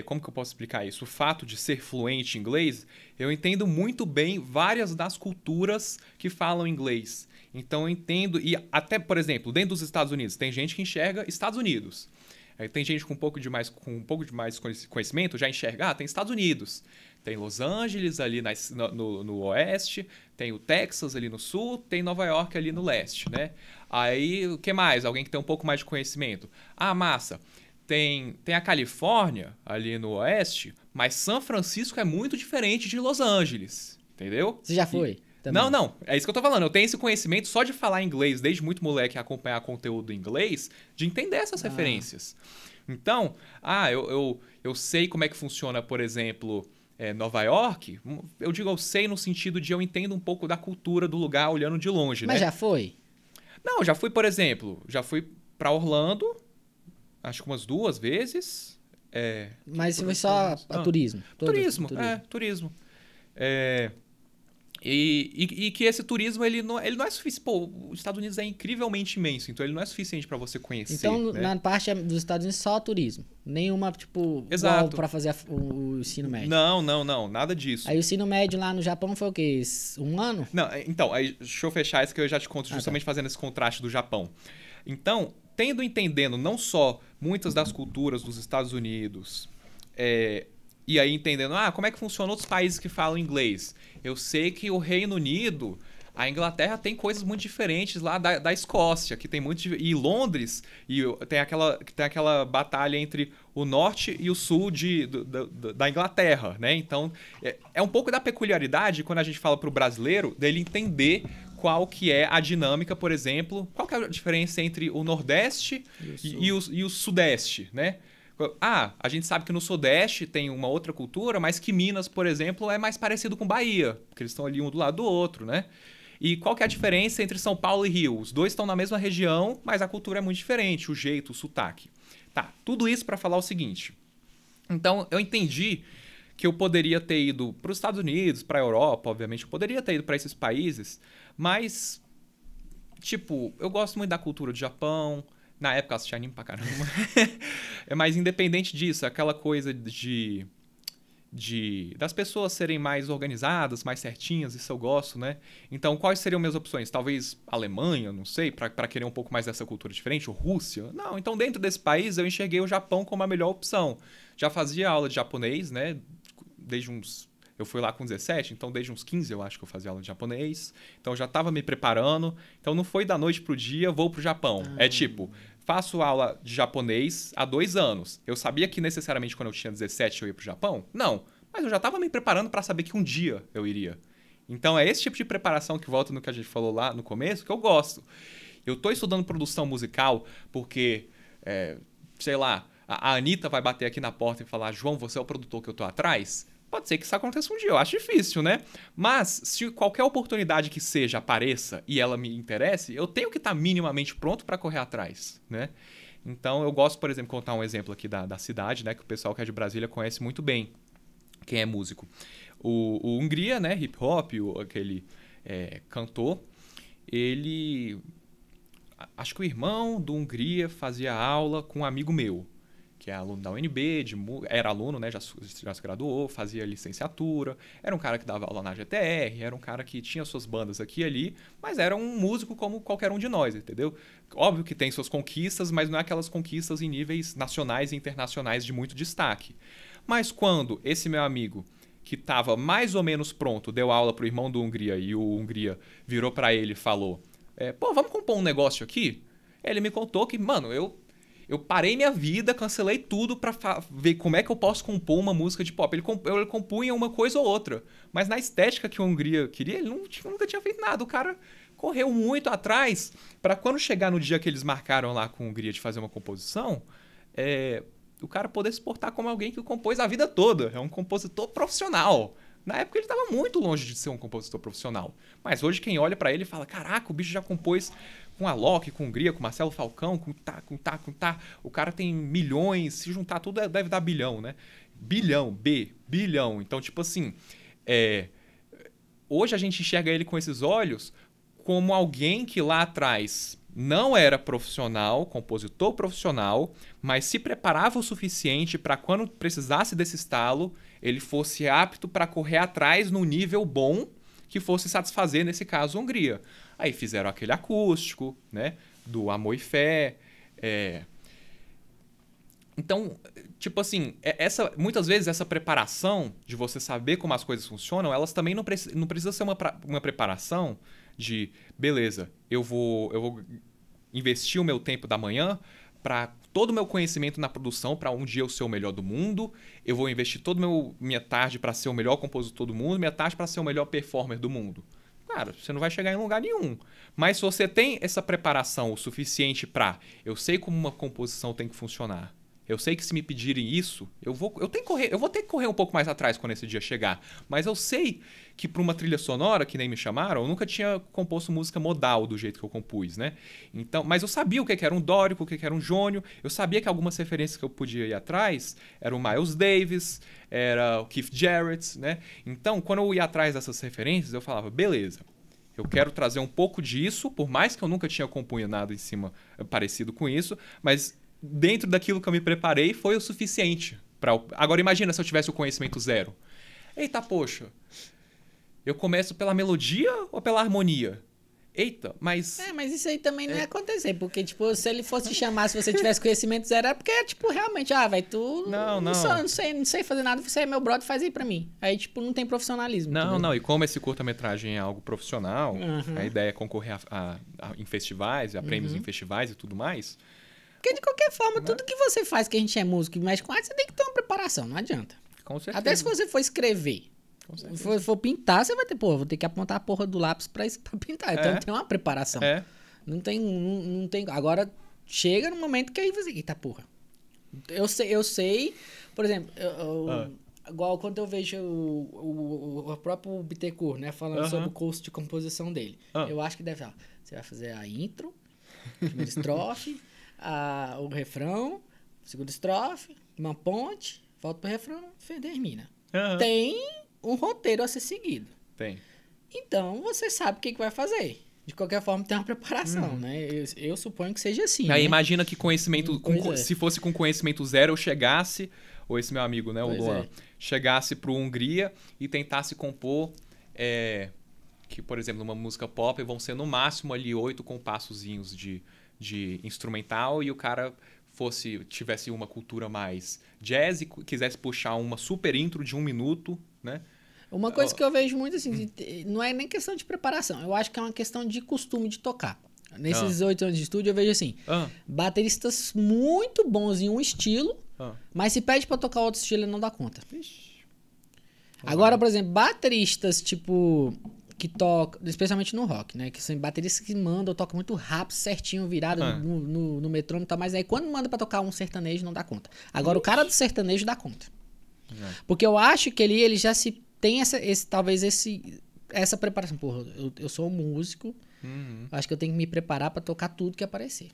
como que eu posso explicar isso? O fato de ser fluente em inglês, eu entendo muito bem várias das culturas que falam inglês. Então eu entendo, e até, por exemplo, dentro dos Estados Unidos, tem gente que enxerga Estados Unidos. Tem gente com um pouco de mais conhecimento, já enxerga, tem Estados Unidos. Tem Los Angeles ali no oeste, tem o Texas ali no sul, tem Nova York ali no leste, né? Aí, o que mais? Alguém que tem um pouco mais de conhecimento. Massa. Tem a Califórnia, ali no oeste, mas São Francisco é muito diferente de Los Angeles, entendeu? Você já foi? Não, é isso que eu tô falando. Eu tenho esse conhecimento só de falar inglês, desde muito moleque, acompanhar conteúdo em inglês, de entender essas referências. Então, eu sei como é que funciona, por exemplo, Nova York. Eu sei no sentido de eu entendo um pouco da cultura do lugar olhando de longe, Mas né? já foi? Não, já fui, por exemplo, já fui pra Orlando, acho que umas 2 vezes. Mas se foi só a turismo? Turismo. Turismo. E que esse turismo, ele não é suficiente. Pô, os Estados Unidos é incrivelmente imenso, então ele não é suficiente para você conhecer. Então, né? na parte dos Estados Unidos, só turismo. Nenhuma, tipo, Exato. para fazer o ensino médio. Não, nada disso. Aí o ensino médio lá no Japão foi o quê? 1 ano? Não, então, aí, deixa eu fechar isso que eu já te conto, justamente fazendo esse contraste do Japão. Então, entendendo não só muitas das culturas dos Estados Unidos, e aí entendendo, como é que funciona outros países que falam inglês? Eu sei que o Reino Unido, a Inglaterra tem coisas muito diferentes lá da Escócia, que tem muito... E Londres, tem aquela batalha entre o norte e o sul da Inglaterra, né? Então, é um pouco da peculiaridade quando a gente fala para o brasileiro, dele entender qual que é a dinâmica, por exemplo, qual que é a diferença entre o Nordeste e o Sudeste, né? A gente sabe que no Sudeste tem uma outra cultura, mas que Minas, por exemplo, é mais parecido com Bahia, porque eles estão ali um do lado do outro, né? E qual que é a diferença entre São Paulo e Rio? Os dois estão na mesma região, mas a cultura é muito diferente, o jeito, o sotaque. Tá, tudo isso para falar o seguinte. Então, eu entendi que eu poderia ter ido para os Estados Unidos, para a Europa, obviamente, eu poderia ter ido para esses países, mas, tipo, eu gosto muito da cultura do Japão. Na época eu assisti anime pra caramba. Mas independente disso, aquela coisa das pessoas serem mais organizadas, mais certinhas, isso eu gosto, né? Então, quais seriam minhas opções? Talvez Alemanha, não sei, pra querer um pouco mais dessa cultura diferente, ou Rússia? Não, então dentro desse país eu enxerguei o Japão como a melhor opção. Já fazia aula de japonês, né? Eu fui lá com 17, então desde uns 15 eu acho que eu fazia aula de japonês. Então eu já estava me preparando. Então não foi da noite pro dia, vou pro Japão. É tipo, faço aula de japonês há 2 anos. Eu sabia que necessariamente quando eu tinha 17 eu ia pro Japão? Não. Mas eu já estava me preparando para saber que um dia eu iria. Então é esse tipo de preparação que volta no que a gente falou lá no começo que eu gosto. Eu tô estudando produção musical porque, sei lá, a Anitta vai bater aqui na porta e falar: João, você é o produtor que eu tô atrás? Pode ser que isso aconteça um dia, eu acho difícil, né? Mas se qualquer oportunidade que seja apareça e ela me interesse, eu tenho que estar minimamente pronto para correr atrás, né? Então eu gosto, por exemplo, contar um exemplo aqui da cidade, né? Que o pessoal que é de Brasília conhece muito bem, quem é músico. O Hungria, né? Hip hop, aquele cantor, ele... Acho que o irmão do Hungria fazia aula com um amigo meu, que é aluno da UNB, era aluno, né, já se graduou, fazia licenciatura, era um cara que dava aula na GTR, era um cara que tinha suas bandas aqui e ali, mas era um músico como qualquer um de nós, entendeu? Óbvio que tem suas conquistas, mas não é aquelas conquistas em níveis nacionais e internacionais de muito destaque. Mas quando esse meu amigo, que estava mais ou menos pronto, deu aula pro irmão do Hungria e o Hungria virou para ele e falou: pô, vamos compor um negócio aqui? Ele me contou que, mano, eu parei minha vida, cancelei tudo pra ver como é que eu posso compor uma música de pop. Ele compunha uma coisa ou outra, mas na estética que o Hungria queria, ele nunca tinha feito nada. O cara correu muito atrás pra quando chegar no dia que eles marcaram lá com o Hungria de fazer uma composição, o cara poder se portar como alguém que compôs a vida toda. É um compositor profissional. Na época ele estava muito longe de ser um compositor profissional. Mas hoje quem olha pra ele fala: caraca, o bicho já compôs com a Loki, com Hungria, com Marcelo Falcão, com tá. O cara tem milhões, se juntar tudo deve dar bilhão, né? Bilhão. Então, tipo assim, hoje a gente enxerga ele com esses olhos como alguém que lá atrás não era profissional, compositor profissional, mas se preparava o suficiente para quando precisasse desse estalo, ele fosse apto para correr atrás num nível bom que fosse satisfazer, nesse caso, a Hungria. Aí fizeram aquele acústico, né, do Amor e Fé. Então, tipo assim, muitas vezes essa preparação de você saber como as coisas funcionam, elas também não precisa ser uma preparação de, beleza, eu vou investir o meu tempo da manhã para todo o meu conhecimento na produção para um dia eu ser o melhor do mundo, eu vou investir toda minha tarde para ser o melhor compositor do mundo, minha tarde para ser o melhor performer do mundo. Cara, você não vai chegar em lugar nenhum. Mas se você tem essa preparação o suficiente eu sei como uma composição tem que funcionar, Eu sei que se me pedirem isso, eu vou ter que correr um pouco mais atrás quando esse dia chegar. Mas eu sei que para uma trilha sonora, que nem me chamaram, eu nunca tinha composto música modal do jeito que eu compus, né? Então, mas eu sabia o que era um dórico, o que era um jônio. Eu sabia que algumas referências que eu podia ir atrás eram o Miles Davis, era o Keith Jarrett, né? Então, quando eu ia atrás dessas referências, eu falava, beleza, eu quero trazer um pouco disso, por mais que eu nunca tinha compunha nada em cima parecido com isso, mas dentro daquilo que eu me preparei foi o suficiente. Agora imagina se eu tivesse o conhecimento zero. Eita, poxa, eu começo pela melodia ou pela harmonia? Eita, mas... mas isso aí também não ia acontecer, porque, tipo, se ele fosse te chamar, se você tivesse conhecimento zero, é porque, tipo, realmente, tu... Não sei fazer nada, você é meu brother, faz aí pra mim. Aí, tipo, não tem profissionalismo. Não, e como esse curta-metragem é algo profissional, a ideia é concorrer em festivais, a prêmios em festivais e tudo mais... Porque, de qualquer forma, tudo que você faz, que a gente é músico e mexe com arte, você tem que ter uma preparação, não adianta. Com certeza. Até se você for escrever, for pintar, você vai ter, vou ter que apontar a porra do lápis pra pintar. Então tem uma preparação. Não tem. Agora, chega no momento que aí você. Eita porra. Eu sei, por exemplo, igual quando eu vejo o próprio Bittencourt, né, falando sobre o curso de composição dele. Eu acho que você vai fazer a intro, a primeira estrofe, o refrão, segunda estrofe, uma ponte, volta pro refrão, termina. Tem um roteiro a ser seguido. Tem. Então, você sabe o que vai fazer. De qualquer forma, tem uma preparação, né? Eu suponho que seja assim, Aí né? imagina que conhecimento... Se fosse com conhecimento zero, eu chegasse, ou esse meu amigo, né, o Luan, chegasse pro Hungria e tentasse compor... que, por exemplo, numa música pop, vão ser no máximo ali 8 compassozinhos de instrumental e o cara tivesse uma cultura mais jazz e quisesse puxar uma super intro de 1 minuto, né? Uma coisa que eu vejo muito assim, não é nem questão de preparação, eu acho que é uma questão de costume de tocar. Nesses 8 anos de estúdio eu vejo assim, bateristas muito bons em um estilo, mas se pede pra tocar outro estilo ele não dá conta. Agora, por exemplo, bateristas tipo... que toca, especialmente no rock, né? Que são bateristas que mandam, tocam muito rápido, certinho, virado no metrônomo, tá? Mas aí quando manda pra tocar um sertanejo, não dá conta. Agora, o cara do sertanejo dá conta. Porque eu acho que ele já tem essa preparação. Porra, eu sou um músico, acho que eu tenho que me preparar pra tocar tudo que aparecer.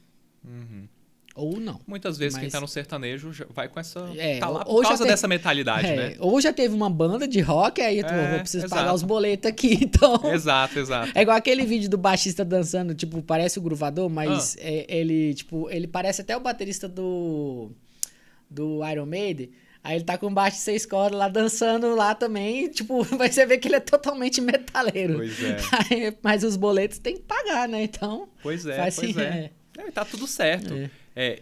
Ou não. Muitas vezes quem tá no sertanejo já vai com essa... tá lá por causa dessa mentalidade, né? Ou já teve uma banda de rock, aí vou precisar pagar os boletos aqui, então... Exato. É igual aquele vídeo do baixista dançando, tipo, parece o gruvador, mas ele parece até o baterista do Iron Maiden. Aí ele tá com baixo de 6 cordas lá, dançando lá também, tipo, você vê que ele é totalmente metaleiro. Pois é. Aí, mas os boletos tem que pagar, né? Então... Pois é. Tá tudo certo.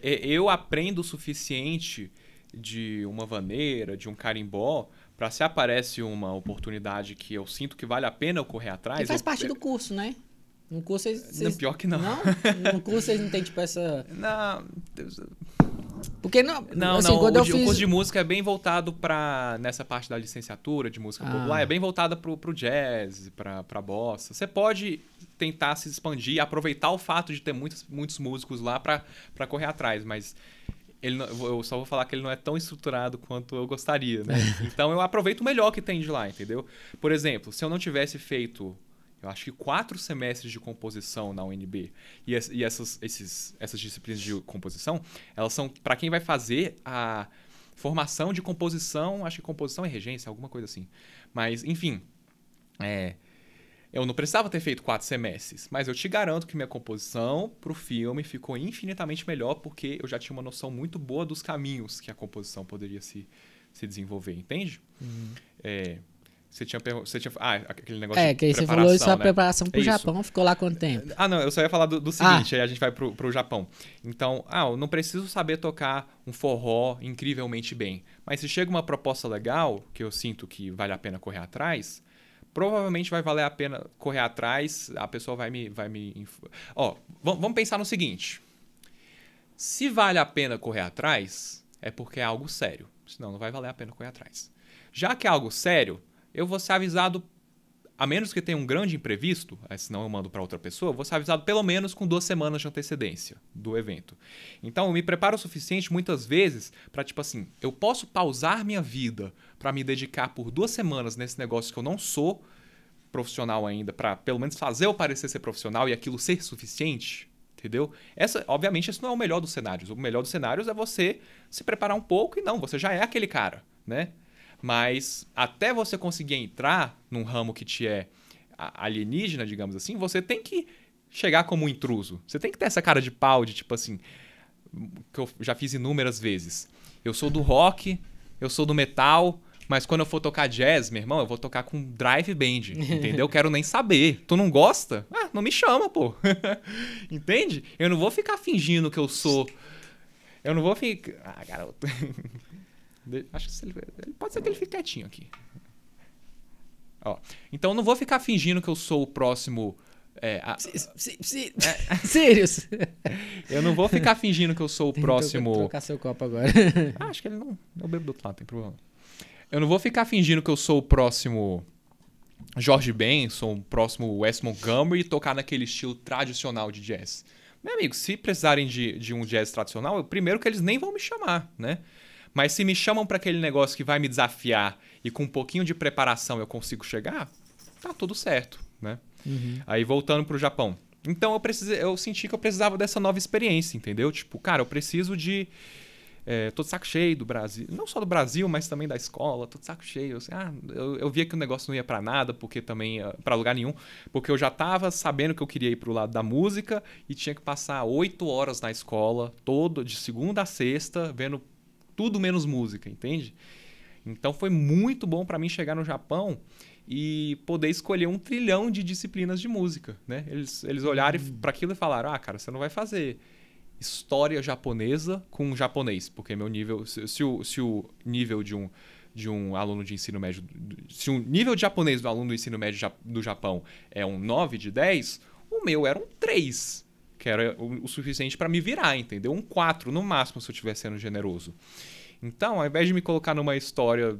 Eu aprendo o suficiente de uma vaneira, de um carimbó, para se aparece uma oportunidade que eu sinto que vale a pena eu correr atrás... E faz parte do curso, né? No curso vocês... Pior que não. Não? No curso vocês não tem, tipo, essa... Não... Porque não... Não, assim, não. Quando O curso de música é bem voltado nessa parte da licenciatura de música popular, é bem voltada pro jazz, pra bossa. Você pode tentar se expandir e aproveitar o fato de ter muitos músicos lá pra correr atrás, mas eu só vou falar que ele não é tão estruturado quanto eu gostaria, né? Então eu aproveito o melhor que tem de lá, entendeu? Por exemplo, se eu não tivesse feito... Eu acho que 4 semestres de composição na UNB. E essas disciplinas de composição, elas são para quem vai fazer a formação de composição, acho que composição e regência, alguma coisa assim. Mas, enfim, eu não precisava ter feito 4 semestres, mas eu te garanto que minha composição pro filme ficou infinitamente melhor porque eu já tinha uma noção muito boa dos caminhos que a composição poderia se desenvolver, entende? Você tinha aquele negócio de preparação, que você falou isso, a preparação pro Isso. Japão, ficou lá quanto tempo? Não, eu só ia falar do seguinte, aí a gente vai pro Japão. Então, eu não preciso saber tocar um forró incrivelmente bem, mas se chega uma proposta legal, que eu sinto que vale a pena correr atrás, provavelmente vai valer a pena correr atrás, a pessoa vai me... vamos pensar no seguinte, se vale a pena correr atrás, é porque é algo sério, senão não vai valer a pena correr atrás. Já que é algo sério, eu vou ser avisado a menos que tenha um grande imprevisto, senão eu mando para outra pessoa, vou ser avisado pelo menos com 2 semanas de antecedência do evento. Então, eu me preparo o suficiente, muitas vezes, para, tipo assim, eu posso pausar minha vida para me dedicar por 2 semanas nesse negócio que eu não sou profissional ainda, para pelo menos fazer eu parecer ser profissional e aquilo ser suficiente, entendeu? Obviamente, esse não é o melhor dos cenários. O melhor dos cenários é você se preparar um pouco e não, você já é aquele cara, né? Mas até você conseguir entrar num ramo que te é alienígena, digamos assim, você tem que chegar como um intruso. Você tem que ter essa cara de pau de tipo assim, que eu já fiz inúmeras vezes. Eu sou do rock, eu sou do metal, mas quando eu for tocar jazz, meu irmão, eu vou tocar com drive band, entendeu? Quero nem saber. Tu não gosta? Ah, não me chama, pô. Entende? Eu não vou ficar fingindo que eu sou... Eu não vou ficar... Ah, garoto... Acho que pode ser que ele fique quietinho aqui. Ó, então eu não vou ficar fingindo que eu sou o próximo... Sirius! Eu não vou ficar fingindo que eu sou o próximo... Vou trocar seu copo agora. Acho que ele não... Eu bebo do outro lado, tem problema. Eu não vou ficar fingindo que eu sou o próximo George Benson, o próximo Wes Montgomery e tocar naquele estilo tradicional de jazz. Meu amigo, se precisarem de um jazz tradicional, primeiro que eles nem vão me chamar, né? Mas se me chamam para aquele negócio que vai me desafiar e com um pouquinho de preparação eu consigo chegar, tá tudo certo, né? Uhum. Aí voltando pro Japão. Então eu senti que eu precisava dessa nova experiência, entendeu? Tipo, cara, eu preciso de... tô de saco cheio do Brasil. Não só do Brasil, mas também da escola. Tô de saco cheio. Assim, eu via que o negócio não ia para nada, porque também para lugar nenhum. Porque eu já tava sabendo que eu queria ir pro lado da música e tinha que passar 8 horas na escola, de segunda a sexta, vendo tudo menos música, entende? Então foi muito bom para mim chegar no Japão e poder escolher 1 trilhão de disciplinas de música, né? Eles olharam para aquilo e falaram, cara, você não vai fazer história japonesa com japonês, porque meu nível, se o nível de um aluno de ensino médio, se o nível de japonês do aluno do ensino médio do Japão é um 9 de 10, o meu era um 3, que era o suficiente para me virar, entendeu? Um 4 no máximo se eu estiver sendo generoso. Então, ao invés de me colocar numa história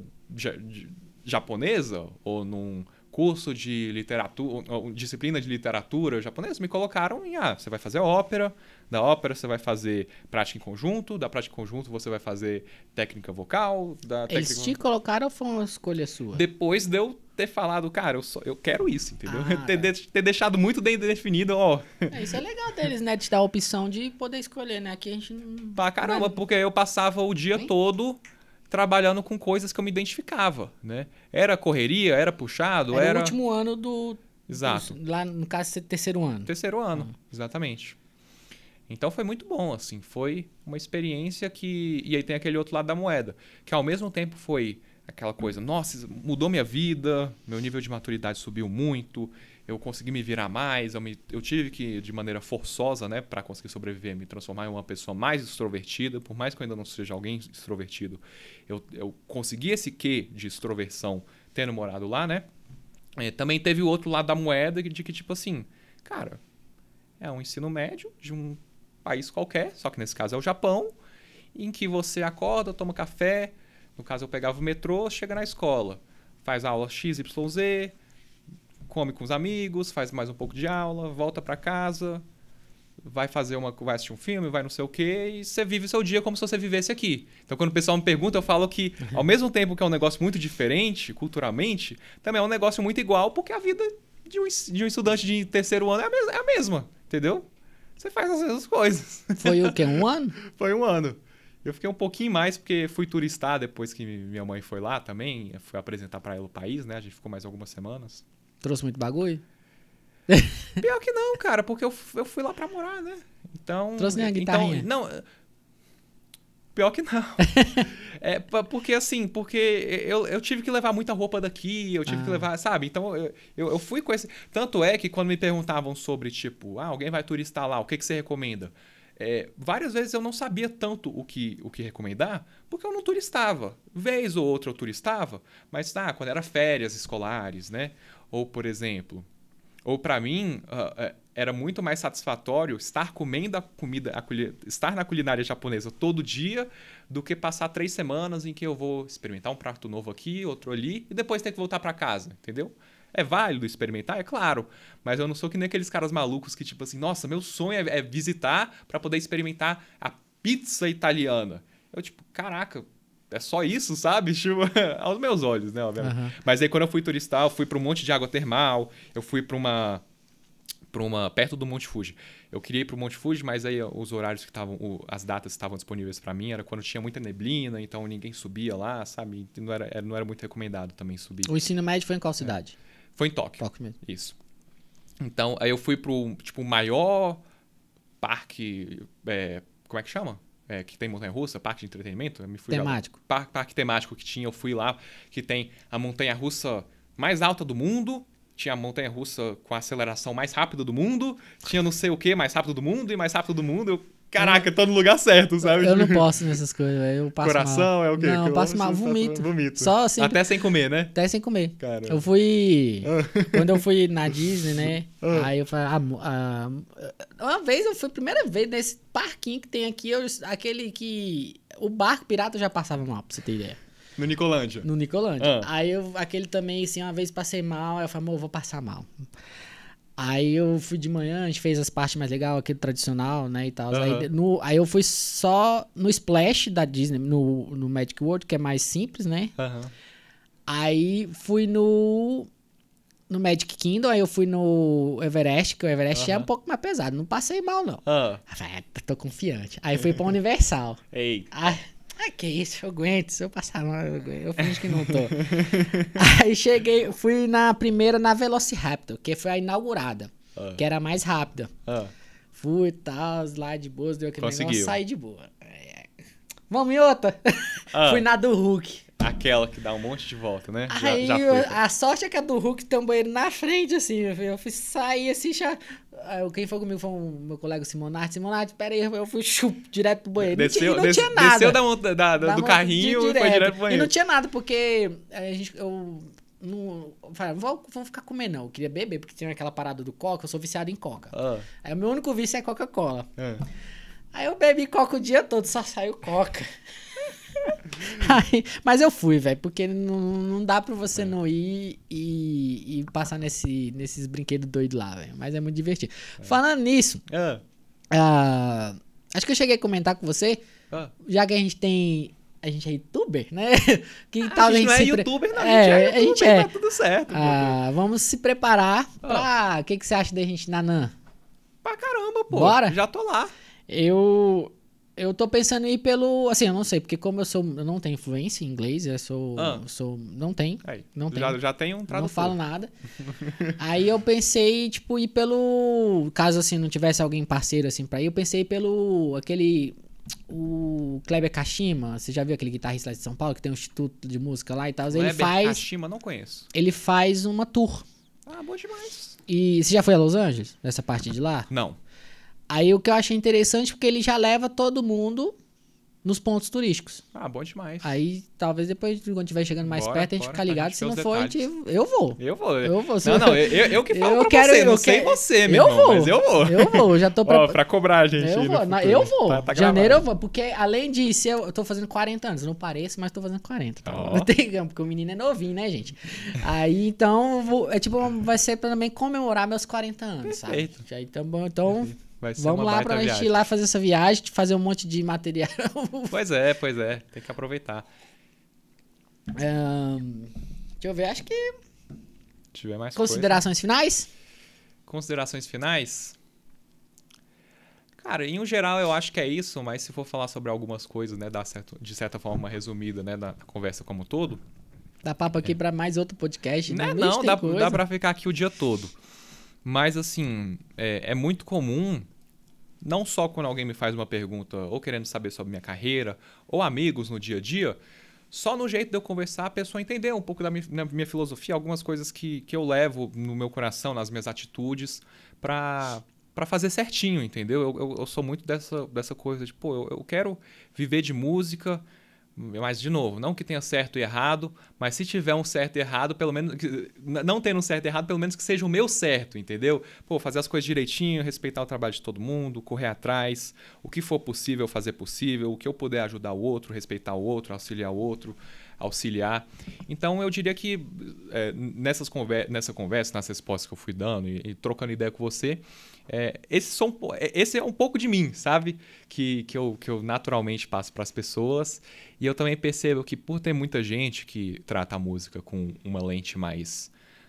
japonesa ou num curso de literatura, ou disciplina de literatura japonesa, me colocaram em, você vai fazer ópera, da ópera você vai fazer prática em conjunto, da prática em conjunto você vai fazer técnica vocal. Eles te colocaram ou foi uma escolha sua? Depois de eu ter falado, cara, eu quero isso, entendeu? Ter deixado muito bem definido, Isso é legal deles, né? De dar a opção de poder escolher, né? Aqui a gente não... Pra caramba, porque eu passava o dia todo trabalhando com coisas que eu me identificava, né? Era correria, era puxado, era... o último ano do... Exato. Lá, no caso, terceiro ano. Terceiro ano, exatamente. Então foi muito bom, assim. Foi uma experiência que... E aí tem aquele outro lado da moeda, que ao mesmo tempo foi aquela coisa, nossa, mudou minha vida, meu nível de maturidade subiu muito, eu consegui me virar mais, eu tive que, de maneira forçosa, né, para conseguir sobreviver, me transformar em uma pessoa mais extrovertida, por mais que eu ainda não seja alguém extrovertido, eu consegui esse quê de extroversão tendo morado lá, né? Também teve o outro lado da moeda de que, tipo assim, cara, é um ensino médio de um país qualquer, só que nesse caso é o Japão, em que você acorda, toma café, no caso eu pegava o metrô, chega na escola, faz a aula XYZ, come com os amigos, faz mais um pouco de aula, volta para casa, vai assistir um filme, vai não sei o quê, e você vive o seu dia como se você vivesse aqui. Então quando o pessoal me pergunta, eu falo que ao mesmo tempo que é um negócio muito diferente, culturalmente, também é um negócio muito igual, porque a vida de um estudante de terceiro ano é a mesma, entendeu? Você faz as mesmas coisas. Foi o quê? Um ano? Foi um ano. Eu fiquei um pouquinho mais, porque fui turistar depois que minha mãe foi lá também. Fui apresentar para ela o país, né? A gente ficou mais algumas semanas. Trouxe muito bagulho? Pior que não, cara, porque eu fui lá pra morar, né? Então... Trouxe nem a guitarrinha? Então, não... Pior que não. Porque eu tive que levar muita roupa daqui, eu tive que levar, sabe? Então eu fui com esse... Tanto é que quando me perguntavam sobre, tipo, alguém vai turistar lá, o que você recomenda? Várias vezes eu não sabia tanto o que recomendar, porque eu não turistava. Vez ou outra eu turistava, mas quando era férias escolares, né? Ou, por exemplo... Ou para mim, era muito mais satisfatório estar comendo estar na culinária japonesa todo dia do que passar 3 semanas em que eu vou experimentar um prato novo aqui, outro ali, e depois ter que voltar para casa, entendeu? É válido experimentar? É claro. Mas eu não sou que nem aqueles caras malucos que, tipo assim, nossa, meu sonho é visitar pra poder experimentar a pizza italiana. Eu, tipo, caraca, é só isso, sabe? Tipo, aos meus olhos, né, obviamente. Aham. Mas aí quando eu fui turistar, eu fui pra um monte de água termal, eu fui pra uma perto do Monte Fuji. Eu queria ir pro Monte Fuji, mas aí os horários que estavam, as datas que estavam disponíveis pra mim era quando tinha muita neblina, então ninguém subia lá, sabe? Não era muito recomendado também subir. O ensino médio foi em qual cidade? Foi em Tóquio. Tóquio mesmo. Isso. Então, aí eu fui pro, tipo, maior parque, como é que chama? Que tem montanha-russa, parque de entretenimento. Eu me fui Temático. Parque temático que tinha, eu fui lá, que tem a montanha-russa mais alta do mundo, tinha a montanha-russa com a aceleração mais rápida do mundo, tinha não sei o que mais rápido do mundo e mais rápido do mundo. Caraca, tô no lugar certo, sabe? Eu não posso nessas coisas, velho. Eu passo Coração mal. é o quê? Não, eu passo mal, vomito. Só assim. Até sem comer, né? Até sem comer. Caramba. Eu fui... Quando eu fui na Disney, né? Aí eu falei... uma vez, eu fui a primeira vez nesse parquinho que tem aqui, aquele que... O barco pirata já passava mal, pra você ter ideia. No Nicolândia. No Nicolândia. Aí aquele também, assim, uma vez passei mal, aí eu falei, amor, eu vou passar mal. Aí eu fui de manhã, a gente fez as partes mais legais, aquele tradicional, né, e tal. Aí eu fui só no Splash da Disney, no Magic World, que é mais simples, né? Aí fui no Magic Kingdom, aí eu fui no Everest, que o Everest é um pouco mais pesado, não passei mal, não. Aí eu falei, tô confiante. Aí fui pra Universal. Ei. Que isso, eu aguento, se eu passar mal, eu fingi que não tô. Aí fui na primeira na Velociraptor, que foi a inaugurada, que era a mais rápida. Fui e tal, lá de boas, deu aquele negócio, saí de boa. Vamos em outra. Fui na do Hulk. Aquela que dá um monte de volta, né? Aí já foi, a sorte é que a do Hulk tem um banheiro na frente, assim. Eu fui sair assim, já... Quem foi comigo foi meu colega Simonardi. Simonardi, pera aí, eu fui direto pro banheiro. Não tinha nada. Desceu do carrinho e foi direto pro banheiro. E não tinha nada, porque eu não falei, vou ficar comendo, não. Eu queria beber, porque tinha aquela parada do Coca, eu sou viciado em Coca. Aí o meu único vício é Coca-Cola. Aí eu bebi Coca o dia todo, só saiu Coca. Mas eu fui, velho, porque não dá pra você não ir e passar nesses brinquedos doidos lá, velho. Mas é muito divertido. Falando nisso, acho que eu cheguei a comentar com você, já que a gente é youtuber, né? Que tal a gente não é youtuber, não. A gente é, tá tudo certo. Vamos se preparar pra... O que você acha da gente na NAN? Pra caramba, pô. Bora? Já tô lá. Eu tô pensando em ir pelo... Assim, eu não sei, porque como eu não tenho influência em inglês, não tenho. Já tem um tradutor. Não falo nada. Aí eu pensei, tipo, ir pelo... Caso, assim, não tivesse alguém parceiro, assim, pra ir, eu pensei pelo... O Kleber Kashima, você já viu aquele guitarrista lá de São Paulo, que tem um instituto de música lá e tal? Kleber Kashima, não conheço. Ele faz uma tour. Bom demais. E você já foi a Los Angeles? Nessa parte de lá? Não. Aí o que eu achei interessante, porque ele já leva todo mundo nos pontos turísticos. Bom demais. Aí, talvez depois, quando estiver chegando mais perto, a gente ficar ligado. Se não for, eu vou. Eu vou. Eu vou. Não, eu que falo pra você. Não sei você, meu irmão, mas eu vou. Eu vou, já tô pra cobrar, gente. Eu vou. Tá Janeiro eu vou, porque além disso, eu tô fazendo 40 anos. Não pareço, mas tô fazendo 40. Porque o menino é novinho, né, gente? Aí, então, vai ser pra também comemorar meus 40 anos, Perfeito. sabe? Aí, então... Vamos lá pra gente ir lá fazer essa viagem, fazer um monte de material. Pois é. Tem que aproveitar. Deixa eu ver, acho que... Se tiver mais Considerações finais? Considerações finais? Cara, em geral eu acho que é isso, mas se for falar sobre algumas coisas, né, de certa forma uma resumida, né, da conversa como um todo... Dá papo aqui pra mais outro podcast. Não, dá pra ficar aqui o dia todo. Mas, assim, é muito comum... Não só quando alguém me faz uma pergunta ou querendo saber sobre minha carreira, ou amigos no dia a dia, só no jeito de eu conversar a pessoa entender um pouco da minha filosofia, algumas coisas que eu levo no meu coração, nas minhas atitudes, pra fazer certinho, entendeu? Eu sou muito dessa coisa de, eu quero viver de música, Mas, de novo, não que tenha certo e errado, mas se tiver um certo e errado, pelo menos... Não tendo um certo e errado, pelo menos que seja o meu certo, entendeu? Pô, fazer as coisas direitinho, respeitar o trabalho de todo mundo, correr atrás, o que for possível, fazer possível, o que eu puder ajudar o outro, respeitar o outro, auxiliar o outro, auxiliar. Então, eu diria que nessa conversa, nas respostas que eu fui dando e trocando ideia com você, esse é um pouco de mim, sabe? Que eu naturalmente passo para as pessoas. E eu também percebo que por ter muita gente que trata a música com uma lente mais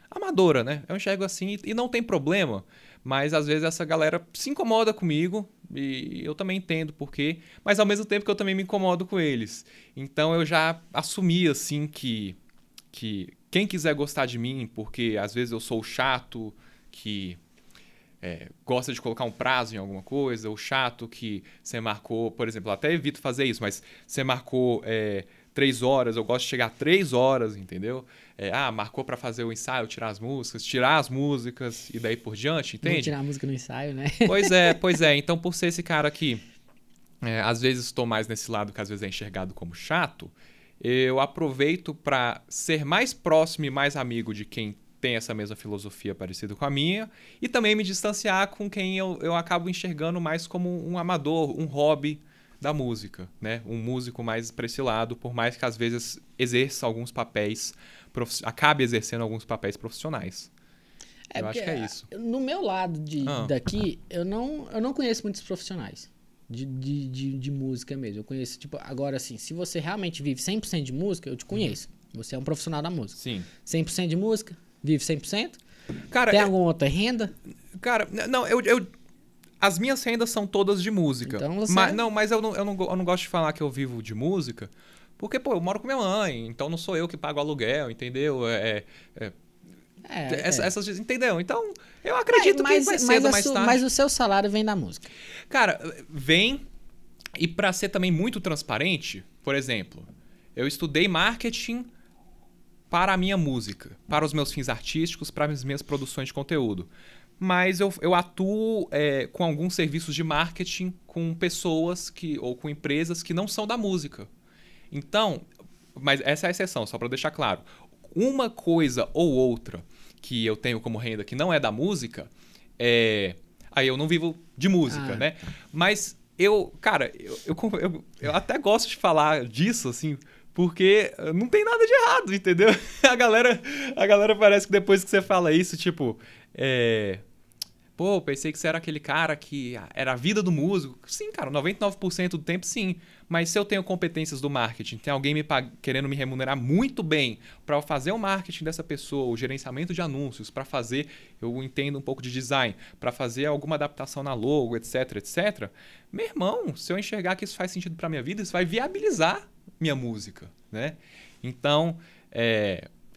amadora, né? Eu enxergo assim e não tem problema. Mas às vezes essa galera se incomoda comigo e eu também entendo por quê. Mas ao mesmo tempo que eu também me incomodo com eles. Então eu já assumi assim que quem quiser gostar de mim, porque às vezes eu sou o chato que... gosta de colocar um prazo em alguma coisa, ou chato que você marcou, por exemplo, eu até evito fazer isso, mas você marcou 3 horas, eu gosto de chegar a 3 horas, entendeu? Marcou para fazer o ensaio, tirar as músicas e daí por diante, entende? Não tirar a música no ensaio, né? Pois é. Então, por ser esse cara que às vezes estou mais nesse lado que às vezes é enxergado como chato, eu aproveito para ser mais próximo e mais amigo de quem tem essa mesma filosofia parecida com a minha e também me distanciar com quem eu acabo enxergando mais como um amador, um hobby da música, né? Um músico mais para esse lado, por mais que às vezes acabe exercendo alguns papéis profissionais. Eu acho que é isso. No meu lado daqui, eu não conheço muitos profissionais de música mesmo. Eu conheço, tipo, agora assim, se você realmente vive 100% de música, eu te conheço. Você é um profissional da música. Sim. 100% de música? Vive 100%? Cara, tem alguma outra renda? Cara, não, as minhas rendas são todas de música. Então você... Mas eu não gosto de falar que eu vivo de música, porque, pô, eu moro com minha mãe, então não sou eu que pago aluguel, entendeu? Entendeu? Então, eu acredito que vai cedo ou mais tarde. Mas o seu salário vem da música. Cara, vem, e pra ser também muito transparente, por exemplo, eu estudei marketing para a minha música, para os meus fins artísticos, para as minhas produções de conteúdo. Mas eu atuo com alguns serviços de marketing com pessoas ou com empresas que não são da música. Então, mas essa é a exceção, só para deixar claro. Uma coisa ou outra que eu tenho como renda que não é da música, aí eu não vivo de música, né? Mas eu até gosto de falar disso, assim, porque não tem nada de errado, entendeu? A galera parece que depois que você fala isso, tipo... Pô, pensei que você era aquele cara que era a vida do músico. Sim, cara, 99% do tempo sim. Mas se eu tenho competências do marketing, tem alguém querendo me remunerar muito bem para fazer o marketing dessa pessoa, o gerenciamento de anúncios, para fazer, eu entendo um pouco de design, para fazer alguma adaptação na logo, etc, etc. Meu irmão, se eu enxergar que isso faz sentido para minha vida, isso vai viabilizar minha música, né? Então,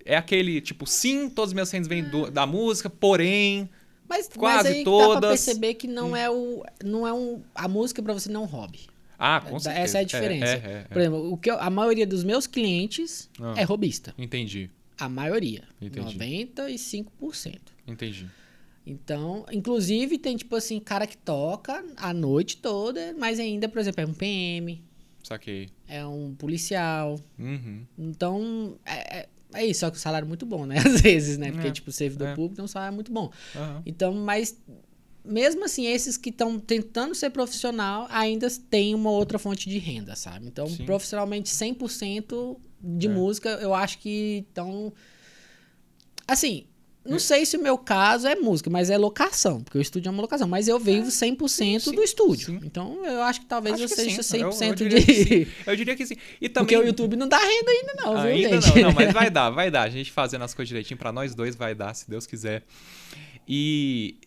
aquele tipo, sim, todas as minhas rendas vêm da música, porém... Mas quase aí todas. Dá pra perceber que a música pra você não é um hobby. Com certeza. Essa é a diferença. Por exemplo, a maioria dos meus clientes é hobbyista. Entendi. A maioria. Entendi. 95%. Entendi. Então, inclusive, tem tipo assim, cara que toca a noite toda, mas ainda, por exemplo, é um PM. Saquei. É um policial. Uhum. Então, é isso, só que o salário é muito bom, né? Às vezes, né? Porque, tipo, servidor público tem um salário muito bom. Uhum. Então, mas mesmo assim, esses que estão tentando ser profissional ainda têm uma outra fonte de renda, sabe? Então, Sim. profissionalmente, 100% de música, eu acho que estão... Assim, não sei se o meu caso é música, mas é locação, porque o estúdio é uma locação. Mas eu vivo 100% do estúdio. Sim. Então, eu acho que talvez eu seja 100% de... Eu diria que sim. E também... Porque o YouTube não dá renda ainda não, viu, ainda gente? Não, mas vai dar. A gente fazendo as coisas direitinho, pra nós dois vai dar, se Deus quiser. E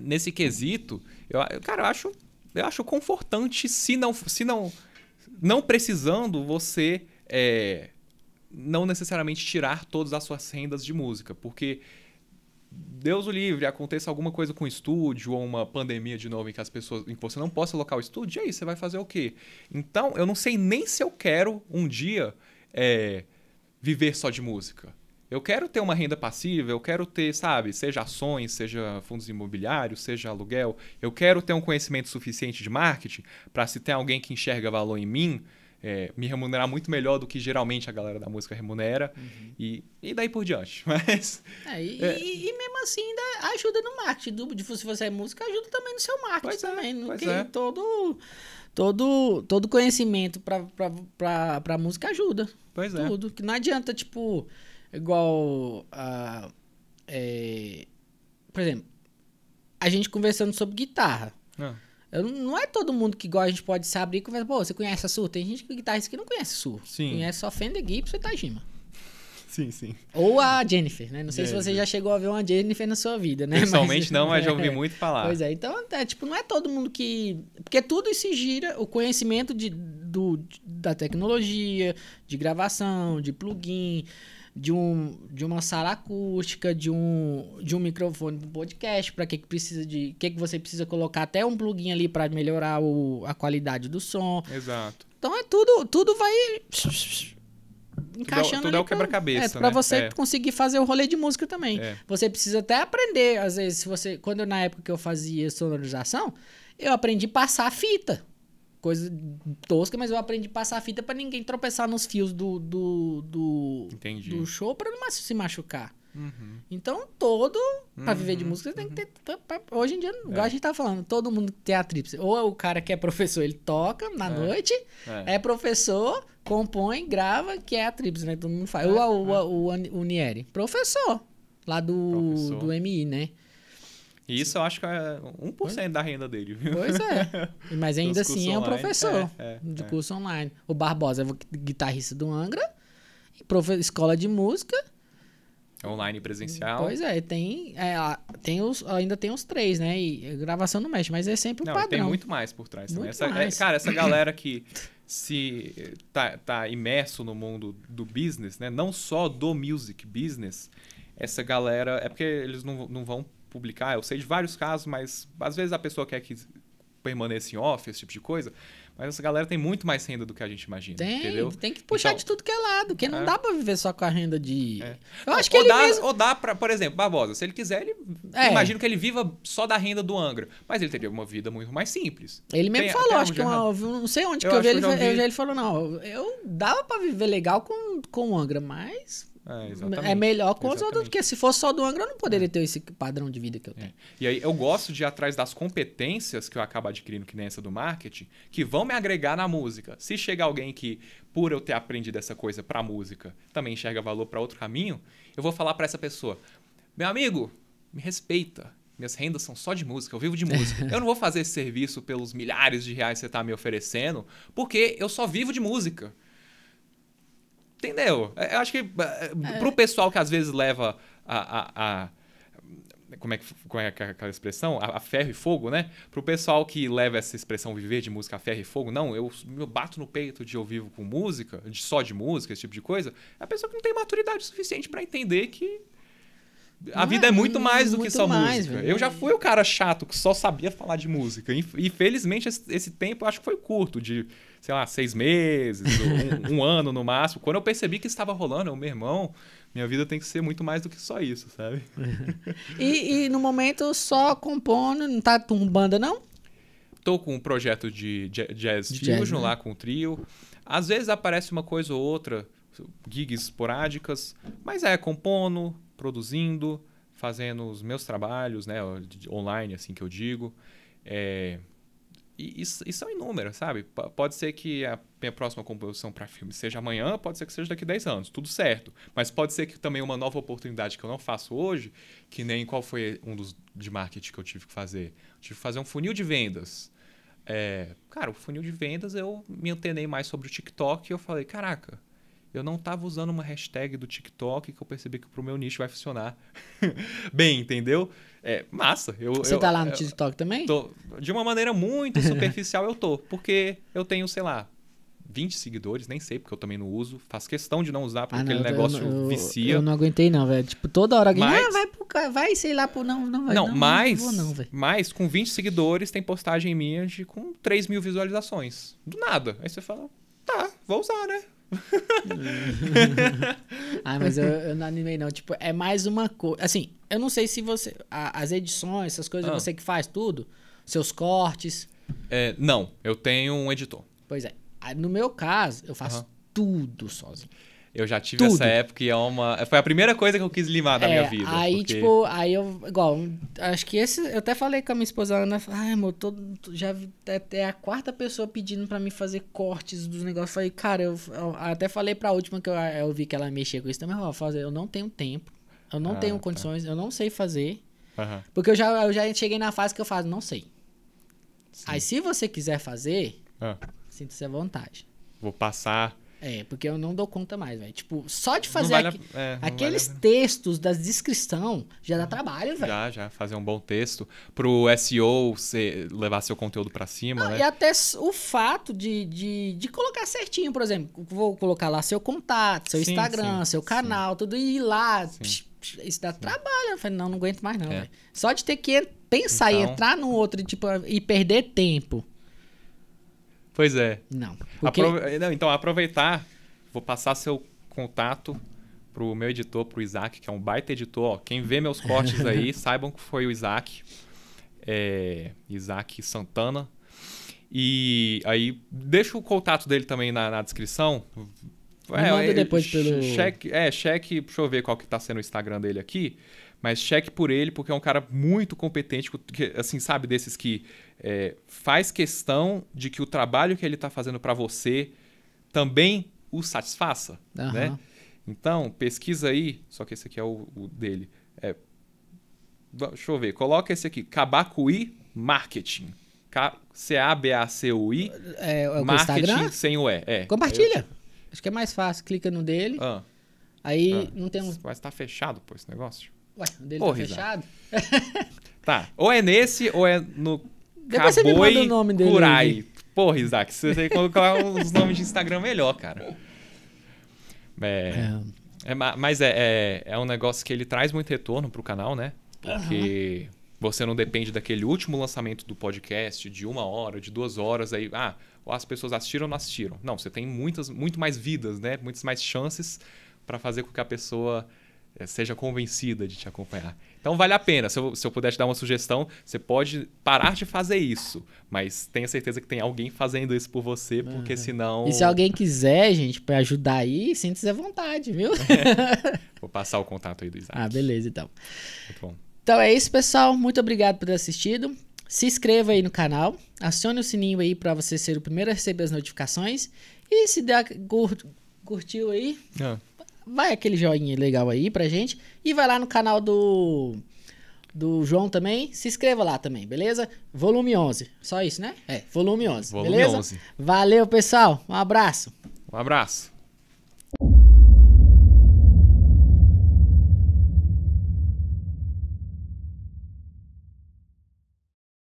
nesse quesito, eu acho confortante se não precisando você não necessariamente tirar todas as suas rendas de música, porque Deus o livre, aconteça alguma coisa com o estúdio ou uma pandemia de novo em que você não possa alocar o estúdio, e aí você vai fazer o quê? Então, eu não sei nem se eu quero um dia viver só de música. Eu quero ter uma renda passiva, eu quero ter, sabe, seja ações, seja fundos imobiliários, seja aluguel. Eu quero ter um conhecimento suficiente de marketing para, se tem alguém que enxerga valor em mim, me remunerar muito melhor do que geralmente a galera da música remunera. E daí por diante. Mas... E mesmo assim ainda ajuda no marketing. Se você é músico, ajuda também no seu marketing também. Todo conhecimento pra música ajuda. Pois é. Tudo. Que não adianta, tipo, igual... por exemplo, a gente conversando sobre guitarra. Não é todo mundo que igual a gente pode se abrir e conversar. Pô, você conhece a Sur? Tem gente que guitarrista que não conhece a Sur. Sim. Conhece só Fender, Gibson e Tajima. Sim. Ou a Jennifer, né? Não sei se você já chegou a ver uma Jennifer na sua vida, né? Pessoalmente não, mas já ouvi muito falar. Pois é, então, tipo, não é todo mundo que... Porque tudo se gira, o conhecimento da tecnologia, de gravação, de plugin, de uma sala acústica, de um microfone para podcast, para que você precisa colocar até um plugin ali para melhorar a qualidade do som. Exato. Então tudo vai encaixando tudo é o quebra-cabeça, para você conseguir fazer o rolê de música também. Você precisa até aprender, às vezes, na época que eu fazia sonorização, eu aprendi a passar a fita. Coisa tosca, mas eu aprendi a passar a fita pra ninguém tropeçar nos fios do show pra não se machucar. Então, pra viver de música, você tem que ter... Hoje em dia, igual a gente tá falando, todo mundo tem a tríplice. Ou é o cara que é professor, ele toca na noite, é professor, compõe, grava, que é a tríplice, né? Todo mundo faz. O Nieri, professor, lá do MI, né? E isso eu acho que é 1% da renda dele, viu? Pois é. Mas ainda assim é um professor de curso online. O Barbosa é guitarrista do Angra, escola de música. Online presencial. Pois é, ainda tem os 3, né? E a gravação não mexe, mas é sempre o padrão. Tem muito mais por trás também. Mais. Cara, essa galera que se tá imerso no mundo do business, né? Não só do music business, essa galera... É porque eles não vão publicar, eu sei de vários casos, mas às vezes a pessoa quer que permaneça em off, esse tipo de coisa, mas essa galera tem muito mais renda do que a gente imagina, entendeu? Tem que puxar de tudo que é lado, porque não dá pra viver só com a renda de... Eu acho que ou dá pra, por exemplo, Barbosa, se ele quiser, imagino que ele viva só da renda do Angra, mas ele teria uma vida muito mais simples. Ele mesmo falou, acho que não sei onde que eu vi, ele falou, não, eu dava pra viver legal com o Angra, mas... É melhor com os outros, porque se fosse só do Angra, eu não poderia ter esse padrão de vida que eu tenho. E aí eu gosto de ir atrás das competências que eu acabo adquirindo, que nem essa do marketing, que vão me agregar na música. Se chega alguém que, por eu ter aprendido essa coisa pra música, também enxerga valor pra outro caminho, eu vou falar pra essa pessoa, meu amigo, me respeita. Minhas rendas são só de música, eu vivo de música. Eu não vou fazer esse serviço pelos milhares de reais que você tá me oferecendo, porque eu só vivo de música. Entendeu? Eu acho que pro pessoal que às vezes leva como é aquela expressão? A ferro e fogo, né? Pro pessoal que leva essa expressão viver de música a ferro e fogo, não, eu bato no peito de eu vivo com música, só de música, esse tipo de coisa, é a pessoa que não tem maturidade suficiente pra entender que a vida é muito mais do que só música. Velho. Eu já fui o cara chato que só sabia falar de música. E felizmente esse tempo eu acho que foi curto, de, sei lá, 6 meses, um ano no máximo. Quando eu percebi que estava rolando, meu irmão, minha vida tem que ser muito mais do que só isso, sabe? E no momento só compondo, não tá com banda não? Tô com um projeto de jazz fusion lá com o trio. Às vezes aparece uma coisa ou outra, gigs esporádicas, mas compondo, produzindo, fazendo os meus trabalhos, né, online, assim que eu digo. E são inúmeras, sabe? Pode ser que a minha próxima composição para filme seja amanhã, pode ser que seja daqui a 10 anos, tudo certo. Mas pode ser que também uma nova oportunidade que eu não faço hoje, que nem qual foi um dos de marketing que eu tive que fazer. Eu tive que fazer um funil de vendas. Cara, o funil de vendas eu me antenei mais sobre o TikTok e eu falei, caraca, eu não estava usando uma hashtag do TikTok que eu percebi que pro meu nicho vai funcionar bem, entendeu? Massa. Você tá lá no TikTok também? De uma maneira muito superficial eu tô. Porque eu tenho, sei lá, 20 seguidores, nem sei, porque eu também não uso. Faço questão de não usar, porque aquele negócio vicia. Eu não aguentei não, velho. Tipo, toda hora alguém, vai, sei lá, não vai. Mas com 20 seguidores tem postagem minha com 3 mil visualizações. Do nada. Aí você fala, tá, vou usar, né? Mas eu não animei não, tipo, é mais uma coisa, assim, eu não sei se você, as edições, essas coisas, você que faz tudo, seus cortes. Não, eu tenho um editor. Pois é, No meu caso, eu faço tudo sozinho. Eu já tive essa época e foi a primeira coisa que eu quis limar da minha vida. Aí, aí eu, igual, acho que eu até falei com a minha esposa, Ana, amor, já é a quarta pessoa pedindo pra mim fazer cortes dos negócios. Falei, cara, eu até falei pra última que eu vi que ela mexia com isso também, eu não tenho tempo, eu não tenho condições, eu não sei fazer, porque eu já cheguei na fase que eu falo, não sei. Sim. Aí, se você quiser fazer, sinta-se à vontade. Vou passar... porque eu não dou conta mais, velho. Tipo, só de fazer aqueles textos da descrição já dá trabalho, velho. Já. Fazer um bom texto. Pro SEO levar seu conteúdo pra cima, né? E até o fato de colocar certinho, por exemplo. Vou colocar lá seu contato, seu Instagram, seu canal, tudo. E ir lá. Isso dá trabalho. Eu falei, não aguento mais não, velho. Só de ter que pensar e entrar no outro e perder tempo. Pois é. Não. Então, aproveitar, vou passar seu contato pro meu editor, pro Isaac, que é um baita editor. Ó, quem vê meus cortes aí, saibam que foi o Isaac. Isaac Santana. E aí, deixa o contato dele também na descrição. Manda depois pelo... Cheque, deixa eu ver qual que tá sendo o Instagram dele aqui. Mas cheque por ele, porque é um cara muito competente, que, assim, sabe, desses que faz questão de que o trabalho que ele está fazendo para você também o satisfaça, né? Então, pesquisa aí, só que esse aqui é o dele. Deixa eu ver, coloca esse aqui, Cabacuí Marketing. CABACUI Marketing sem o E. Compartilha. Acho que é mais fácil, clica no dele. Aí não tem um... Mas tá fechado, pô, esse negócio. Ué, o dele tá fechado? Tá, ou é nesse ou é no Depois você me manda o nome dele. Kurai. Porra, Isaac, se você colocar os nomes de Instagram, melhor, cara. Mas é um negócio que ele traz muito retorno pro canal, né? Porque você não depende daquele último lançamento do podcast de 1 hora, de 2 horas, aí, ou as pessoas assistiram ou não assistiram. Não, você tem muito mais vidas, né? Muitas mais chances para fazer com que a pessoa seja convencida de te acompanhar. Então vale a pena. Se eu puder te dar uma sugestão, você pode parar de fazer isso, mas tenha certeza que tem alguém fazendo isso por você, porque senão... E se alguém quiser, gente, para ajudar aí, sinta-se à vontade, viu? Vou passar o contato aí do Isaac. Beleza, então. Muito bom. Então é isso, pessoal. Muito obrigado por ter assistido. Se inscreva aí no canal, acione o sininho aí para você ser o primeiro a receber as notificações. E se curtiu aí... Vai aquele joinha legal aí pra gente. E vai lá no canal do João também. Se inscreva lá também, beleza? Volume 11. Só isso, né? Volume 11. Volume beleza? 11. Valeu, pessoal. Um abraço. Um abraço.